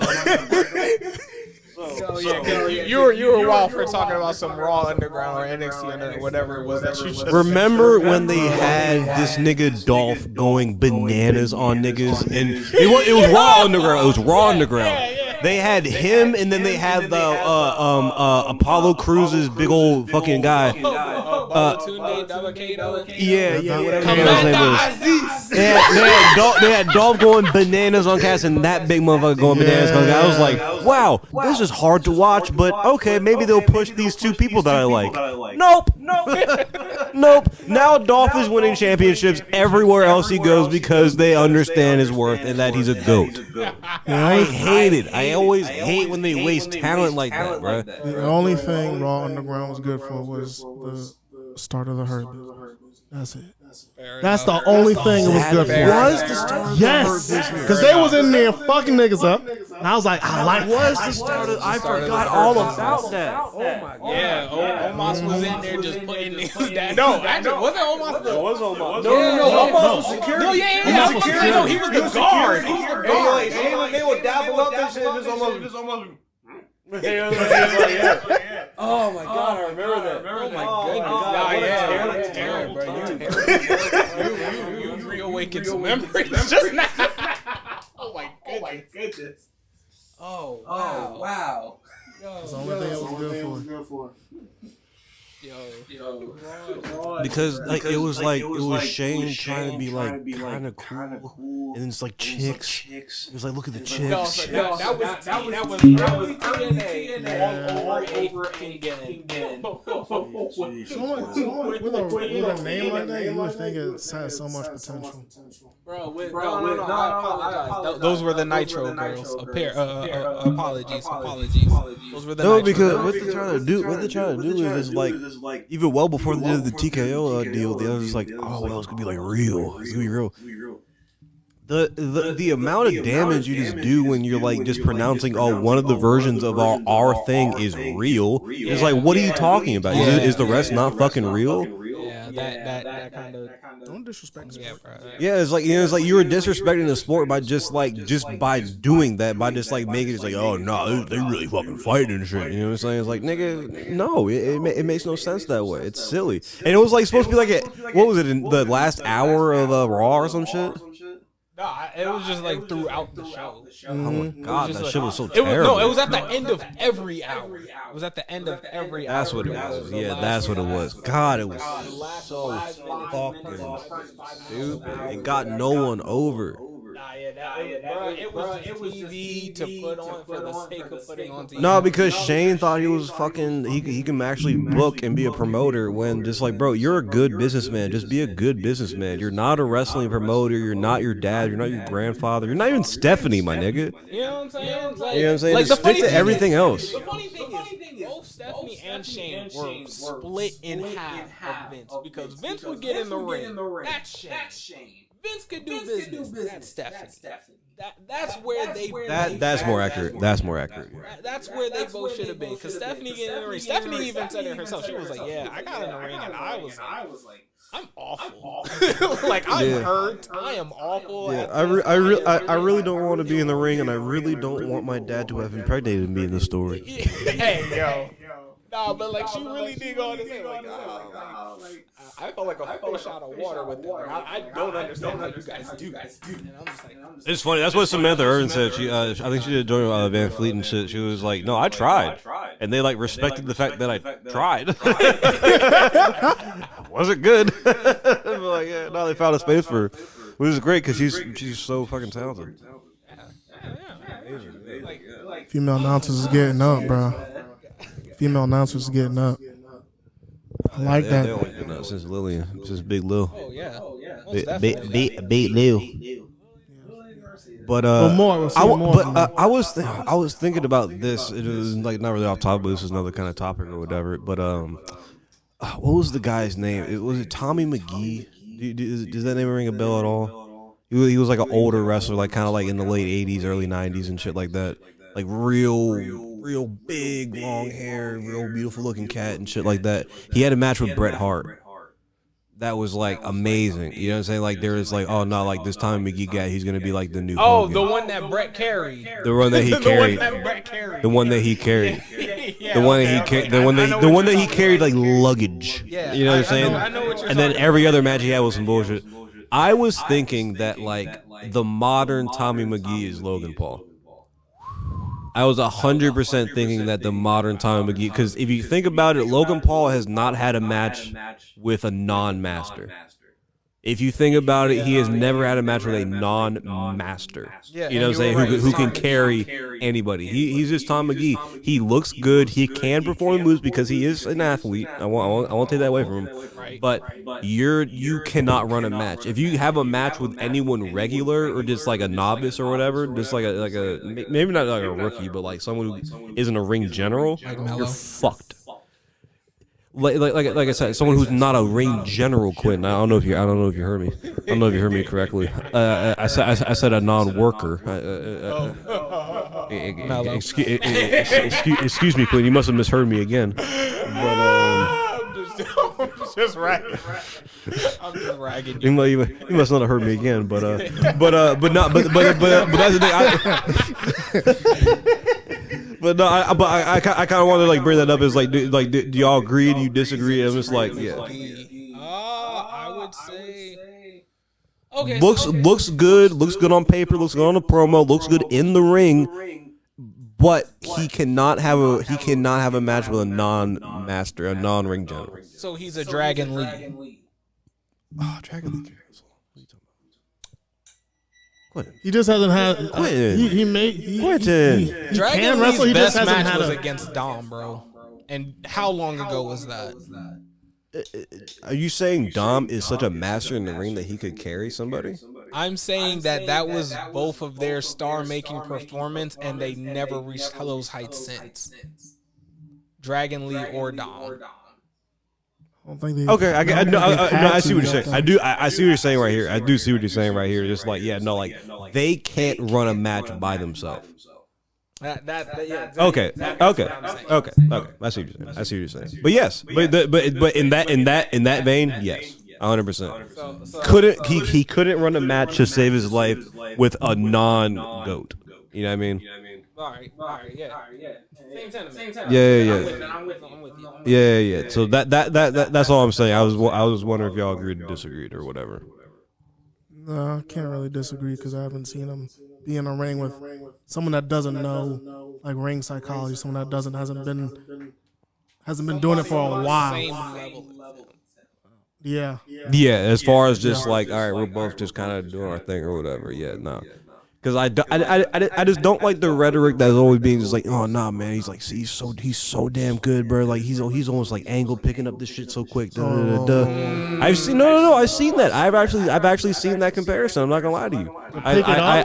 You were wild for talking about some Raw Underground or NXT Underground, whatever it was that you just Remember when they had this nigga Dolph going bananas on niggas, and it was Raw Underground. It was Raw Underground. They had him, and then they had the Apollo Crews' big old fucking guy. Yeah, whatever his name was. They had Dolph going bananas on Cass, and that big motherfucker going bananas on Cass. I was like, wow, this is hard to watch, but okay, maybe they'll push these two people that I like. Nope. Now Dolph is winning championships everywhere else he goes because they understand his worth and that he's a GOAT. I hate it. I always hate when they waste talent like that, bro. The only thing Raw Underground was good for was the start of the Hurt Business. That's it. That's the only thing it was good for. Was the start of Yes, because they was in there fucking niggas up. And I was like, I like was the start of. I forgot all about that. Oh my god. Yeah, Omos was in there just putting niggas down. No, actually, wasn't Omos the... It was Omos. No, Omos was security. No, yeah. No, he was the guard. They would dabble up and shit. Just almost. Oh my god, I remember that. Oh my goodness. Terrible, bro. You reawakened some memories just now. Oh my goodness. Oh wow. That's the only thing it was good for. Because like it was Shane trying to be like kind of cool, and then it's like chicks. It was like, look at the chicks. No, that was TNA all over again. Someone with a name like that, you would think it has so much potential. Bro, no, I apologize. Those were the Nitro girls. Apologies. Those were the No, Nitro because girls. what they're trying to do is like even well before they did the TKO deal, they was like, oh, well, it's gonna be like real. It's gonna be real. The amount of damage you just do when you're like just pronouncing, oh, one of the versions of our thing is real. It's like, what are you talking about? Is the rest not fucking real? Yeah, that kind of. Don't disrespect the sport. Yeah, it's like you were disrespecting the sport by just by doing that, by just like making it like, oh no, they really fucking fighting and shit. You know what I'm saying? It's like, nigga, no, it makes no sense that way. It's silly. And it was like supposed to be like what was it in the last hour of Raw or some shit? No, it was just like throughout the show. Oh my god, that shit was so It terrible. was at the end of every hour. It was at the end of every hour. That's what it was. Yeah, that's what it was. God, it was so fucking stupid. It got no one over. It was TV to put on for the sake of putting on TV. No, because Shane thought he was fucking. He can actually book and be a promoter. When just like, bro, you're a good businessman. Just be a good businessman. You're not a wrestling promoter. You're not your dad. You're not your grandfather. You're not even Stephanie, my nigga. You know what I'm saying? You know what I'm saying? Like, just stick to everything else. The funny thing is, both Stephanie and Shane were split in half of Vince because Vince would get in the ring. That's Shane. Vince could do business. That's Stephanie. That's where they. That's more accurate. That's more accurate. That's where they both should have been. Because Stephanie getting in the ring. Stephanie even said it herself. She was like, "Yeah, I got in the ring and I was like, I'm awful. Like I'm hurt. I am awful." Yeah, I really don't want to be in the ring, and I really don't want my dad to have impregnated me in the story. Hey yo. No, but like she really did go on and say like, I felt like a fish out of water with them. Like, I don't understand how you guys do. And I'm just like, It's funny. That's what Samantha Irvin said. She, I think she did join Van Fleet and shit. She was like, "No, I tried," and they like respected the fact that I tried. Wasn't good. But like, yeah, no, they found a space for her, which is great because she's so fucking talented. Female announcers is getting up, bro. Female announcers is getting up. I like that. They're only been up since Lillian, since Big Lil. oh yeah. Big Lil. But I was thinking about this. It was like not really off topic, but this is another kind of topic or whatever. But what was the guy's name? Was it Tommy McGee? Does that name ring a bell at all? He was like an older wrestler, like kind of like in the late '80s, early '90s, and shit like that. Like real big, long hair, real beautiful looking cat and shit like that. He had a match with Bret Hart. That was like amazing. You know what I'm saying? Like there was like, oh no, like this Tommy McGee guy, he's gonna be like the new. Oh, Hogan. the one that Bret carried. The one that he carried. The one that he carried. The one that he carried. The one that he carried like luggage. Yeah, you know what I'm saying? I know what you're and then every other match he had was some bullshit. I was thinking that like the modern Tommy McGee is Logan Paul. I was 100% thinking that the modern Tommy McGee, because if you think about it, Logan Paul has not had a match with a non-master. If you think about it, he has never had a match with a non-master. Yeah, you know what I'm saying? Who can carry anybody. He's just Tom McGee. He looks good. He can perform moves because he is an athlete. I won't take that away from him. But you cannot run a match. If you have a match with anyone regular or just like a novice or whatever, just like a maybe not like a rookie, but like someone who isn't a ring general, you're fucked. Like I said, someone who's not a ring general, Quinn. I don't know if you heard me. I don't know if you heard me correctly. I said a non-worker. Excuse me, Quinn. You must have misheard me again. But I'm just ragging. I'm just ragging you. You must not have heard me again. But that's the thing. But no, I kind of want to like bring that up. Is like, do y'all agree? Do you disagree? I'm just like, yeah. I would say. Okay. Looks good. Looks good on paper. Looks good on the promo. Looks good in the ring. But he cannot have a match with a non-master, a non-ring general. So he's a Dragon Lee. Oh, Dragon Lee. He just hasn't had. He Dragon can wrestle. Lee's He just best hasn't match had was a. against Dom, bro. And how long ago was that? Are you saying Dom is such a master in the ring that he could carry somebody? I'm saying that was both of their star-making performance, and they never reached those heights since. Dragon Lee or Dom. Okay, I see what you're saying. I see what you're saying right here. I do see what you're saying right here. Just like, yeah, no, like they can't run a match by themselves. Okay. I see what you're saying. But yes, but in that vein, yes, 100%. He couldn't run a match to save his life with a non-goat. You know what I mean? All right, yeah. Same sentiment. Yeah. I'm with you. Yeah. So that's all I'm saying. I was wondering if y'all agreed or disagreed or whatever. No, I can't really disagree because I haven't seen him be in a ring with someone that doesn't know like ring psychology. Someone that hasn't been doing it for a while. Same level. Yeah. As far as just like, all right, we're both just kind of doing our thing or whatever. Yeah, no. Because I just don't like the rhetoric that's always being just like, oh nah, man, he's like, see, he's so damn good, bro. Like he's almost like Angle picking up this shit so quick. I've seen I've seen that. I've actually seen that comparison. I'm not gonna lie to you.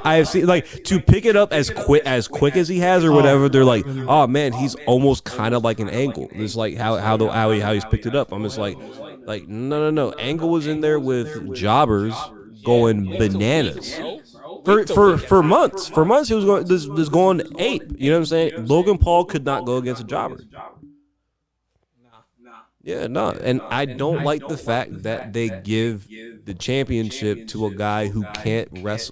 I've seen like to pick it up as quick as he has or whatever. They're like, oh man, he's almost kind of like an Angle. Just like how he's picked it up. I'm just like no. Angle was in there with jobbers going bananas. For months. For months he was going ape. You know what I'm saying? Logan Paul could not go against a jobber. Yeah, no. And I don't like the fact that they give the championship to a guy who can't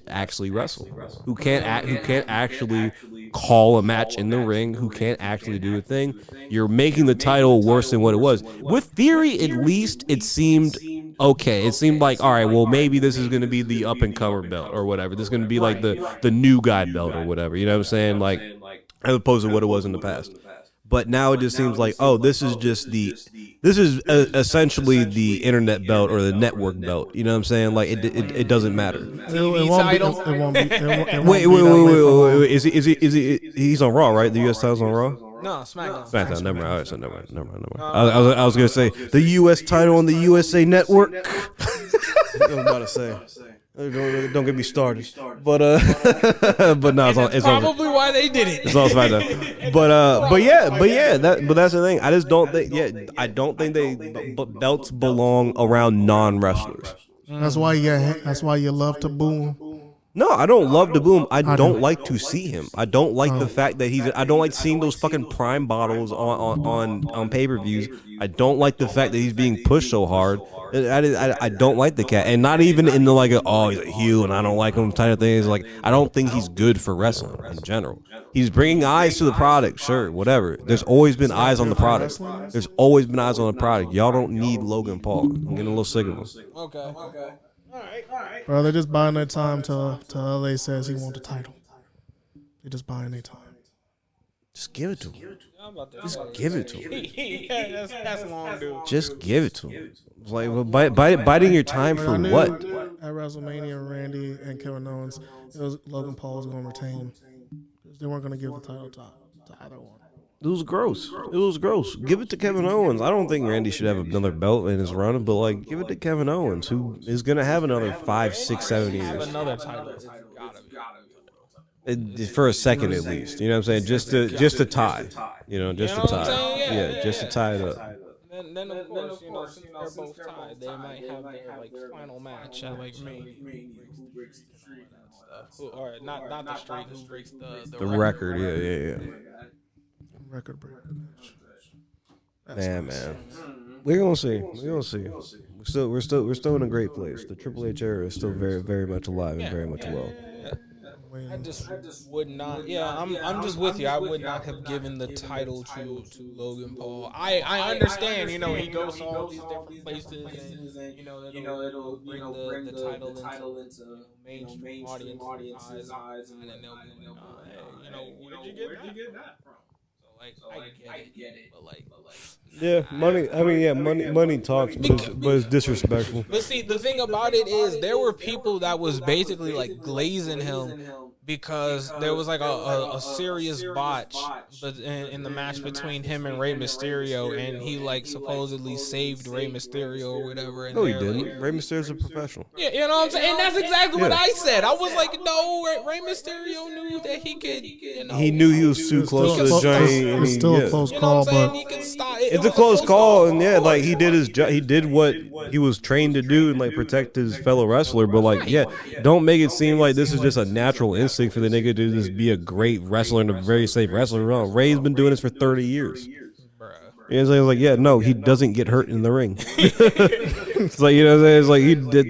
actually wrestle. Who can't actually call a match in the ring, who can't actually do a thing. You're making the title worse than what it was. With Theory, at least it seemed okay. It seemed like, all right, well, maybe this is going to be the up-and-comer belt or whatever. This is going to be like the new guy belt or whatever. You know what I'm saying? Like, as opposed to what it was in the past. But now it just seems like, oh, this is essentially the internet belt or the network belt. You know what I'm saying? Like, it doesn't matter. It won't be. Wait. Is he? He's on Raw, right? The U.S. title's on Raw. No, SmackDown. SmackDown. Never mind. All right, so never mind. I was gonna say the U.S. title on the USA Network. I was about to say. Don't get me started. But no, it's probably why they did it. It's all SmackDown. But that's the thing. I just don't think. Yeah, I don't think belts belong around non-wrestlers. That's why you love to boom. No, I don't love to boom. I don't like to see him. I don't like the fact that I don't like seeing those fucking Prime bottles on pay-per-views. I don't like the fact that he's being pushed so hard. I don't like the cat, and not even in the like he's a heel and I don't like him type of thing. It's like I don't think he's good for wrestling in general. He's bringing eyes to the product, sure, whatever. There's always been eyes on the product. There's always been eyes on the product. Y'all don't need Logan Paul. I'm getting a little sick of him. Okay. All right. Bro, they're just buying their time till LA says he wants the title. They're just buying their time. Just give it to him. Just give it to him. Yeah, that's long, dude. Just give it to him. It's like, well, biting your time for what? At WrestleMania, Randy and Kevin Owens, Logan Paul was going to retain. They weren't going to give the title to either one. It was gross. Give it to Kevin Owens. I don't think Randy should have another belt in his run, but like, give it to Kevin Owens, who is gonna have another 5, 6, 7 years. Another title. For a second at least. You know what I'm saying? Just to tie. You know, just to tie. Yeah, just to tie it up. Then of course, since they're both tied, they might have their like final match at like Mania. Or not the streak, who breaks the record. Yeah. Record breaker match. Man. We're gonna see. We're still in a great place. The Triple H era is still very, very much alive and very much well. I just would not. Yeah, I'm just with you. I would not have given the title to Logan Paul. I understand. You know, he goes to all these different places, and you know it'll bring the title into mainstream audience's eyes, and then they'll be like, you know, where did you get that from? I get it, but like, yeah, money. I mean, yeah, money talks, but it's disrespectful. But see, the thing about it is, there were people that was basically like glazing him because there was like a serious botch, but in the match between him and Rey Mysterio, and he like supposedly saved Rey Mysterio or whatever. And no, he didn't. Like, Rey Mysterio's a professional. Yeah, you know what I'm saying. And that's exactly what I said. I was like, no, Rey Mysterio knew that he could. You know, he knew he was too close to the giant. It's still a close call, but it's a close call, and yeah, like he did his job. He did what he was trained to do and like protect his fellow wrestler. But like, yeah, don't make it seem like this is just a natural instinct for the nigga to just be a great wrestler and a very safe wrestler. No, Ray's been doing this for 30 years. And it's like, yeah, no, he doesn't get hurt in the ring. It's like, you know, it's like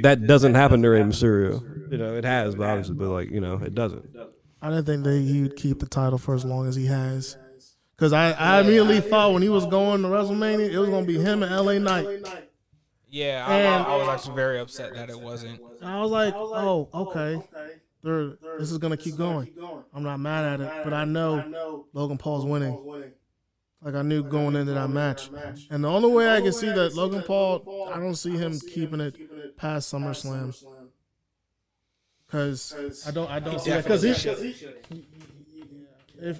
that doesn't happen to Rey Mysterio. You know, it has, but obviously, but like, you know, it doesn't. I didn't think that he would keep the title for as long as he has. Because I immediately thought when he was going to WrestleMania, it was going to be him and LA Knight. Yeah, I was actually very upset that it wasn't. I was like, oh, okay. This is going to keep going. I'm not mad at it, but I know Logan Paul's winning. Like I knew going into that match. And the only way I can see that Logan Paul, I don't see him keeping it past SummerSlam. Because I don't see that. Because he should. And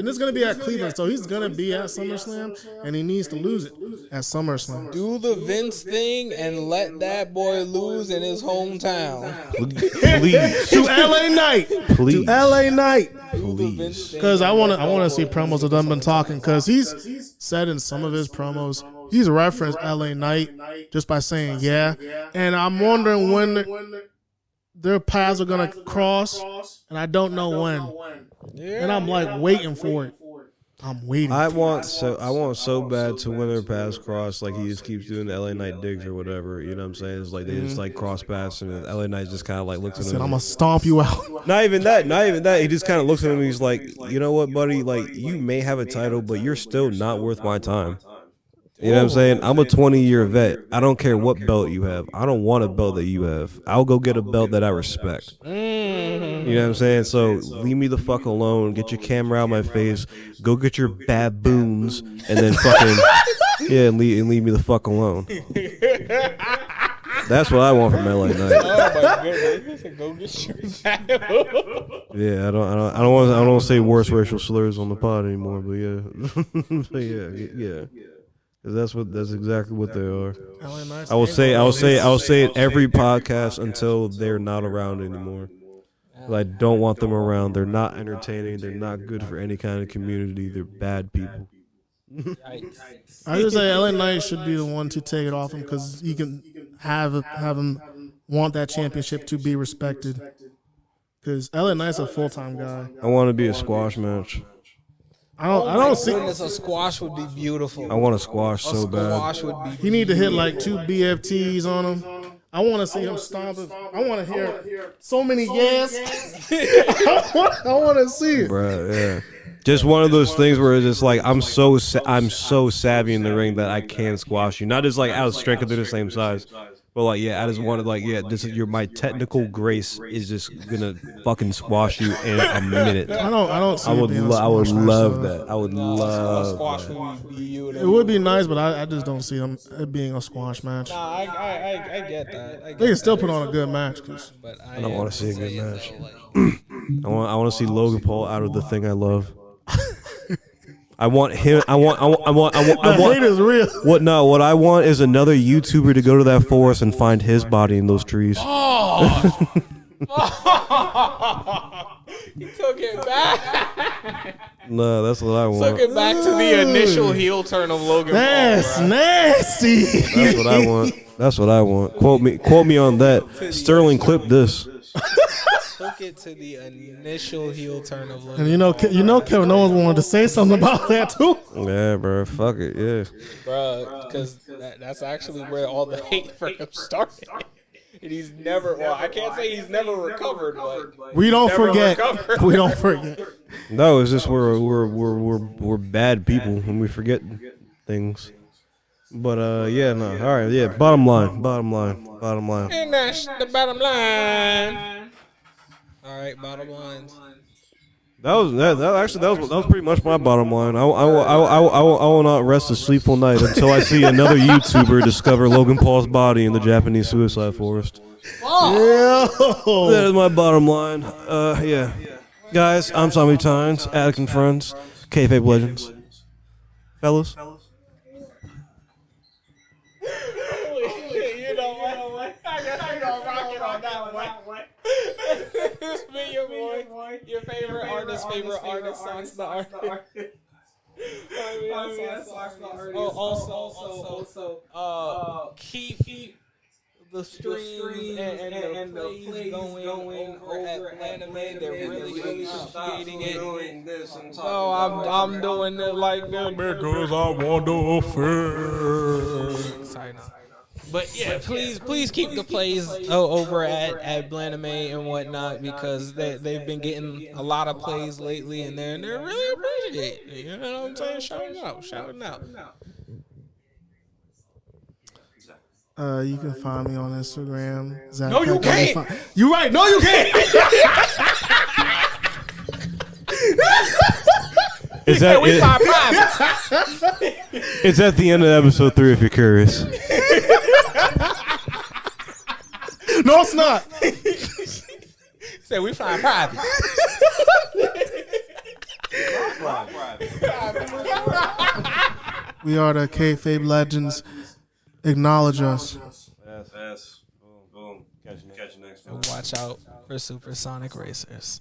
it's going to be at Cleveland, so he's going to be at SummerSlam, and he needs to lose it at SummerSlam. Do the Vince thing and let that boy lose in his hometown. Please. To LA Knight. Please. To LA Knight. Please. Because I want to see promos of them been talking, because he's said in some of his promos, he's referenced LA Knight just by saying yeah. And I'm wondering when their paths are going to cross, and I don't know when. Yeah, and I'm like waiting for it. I'm waiting. I want so bad to win their paths cross, like he just keeps doing the LA Knight digs or whatever. You know what I'm saying? It's like they just like cross paths, and LA Knight just kind of like looks at him. I'm gonna stomp you out. Not even that. He just kind of looks at him and he's like, you know what, buddy? Like you may have a title, but you're still not worth my time. You know what I'm saying? I'm a 20-year vet. I don't care what belt you have. I don't want a belt that you have. I'll go get a belt that I respect. You know what I'm saying? So leave me the fuck alone. Get your camera out of my face. Go get your baboons, and then fucking and leave me the fuck alone. That's what I want from LA Knight. Oh my goodness! Go get your baboons. Yeah, I don't want to say worse racial slurs on the pod anymore. But yeah, but yeah. Because that's exactly what they are. I will say it every podcast until they're not around anymore. I don't want them around. They're not entertaining. They're not good for any kind of community. They're bad people. I just say LA Knight should be the one to take it off him, because he can have him want that championship to be respected. Because LA Knight's a full-time guy. I want to be a squash match. I don't see. A squash would be beautiful. I want a squash so bad. Squash would be. He need to hit like 2 BFTs on him. I want to see him stomp it. I want to hear so many yes. I want to see it. Bruh, yeah. Just one of those things where it's just like I'm so savvy in the ring that I can squash you. Not just like out of strength because they're the same size. But like, yeah, I just wanted this is my technical grace is just gonna fucking squash you in a minute. I don't. See I would love that. I would love that. It would be nice, but I just don't see it being a squash match. Nah, I get that. They can still put on a good match, but I don't want to see a good match. I want to see Logan Paul out of the thing I love. I want him. I want. Hate is real. What I want is another YouTuber to go to that forest and find his body in those trees. Oh. He took it back. No, that's what I want. Took it back to the initial heel turn of Logan Paul. That's nasty. That's what I want. Quote me on that. Sterling, clip this. Took it to the initial heel turn of Logan. And you know, Kevin Owens wanted to say something about that too. Yeah, bro. Fuck it. Yeah, bro. Because that's actually where all the hate for him started. And he's never. Well, I can't say he's never recovered, but we don't forget. We don't forget. No, it's just we're bad people when we forget things. But yeah, no. All right, yeah. Bottom line. And that's the bottom line. All right, bottom lines. That was pretty much my bottom line. I will not rest a sleepful night until I see another YouTuber discover Logan Paul's body in the Japanese suicide forest. Oh. That is my bottom line. Yeah. Guys, I'm Tommy Tynes, Attic and Friends, Kayfabe Legends. Fellas. You know what? I gotta rock it on that one. It's been your boy, your favorite artist, Socks the Artist. Also, keep the streams and the plays going over at Anime. They're really appreciating it. So I'm doing it like that because I want to fail. Sorry, no. But yeah, please keep the plays over at Blaname and whatnot because they've been getting a lot of plays lately and they're really appreciating. You know what I'm saying? Shout out. You can find me on Instagram. Zach No, you can't. You right. No, you can't. It's at the end of episode 3 if you're curious. No, it's not. Say we flying private. We are the Kayfabe Legends. Acknowledge us. Yes. Boom. Catch you next time. Watch out for supersonic racers.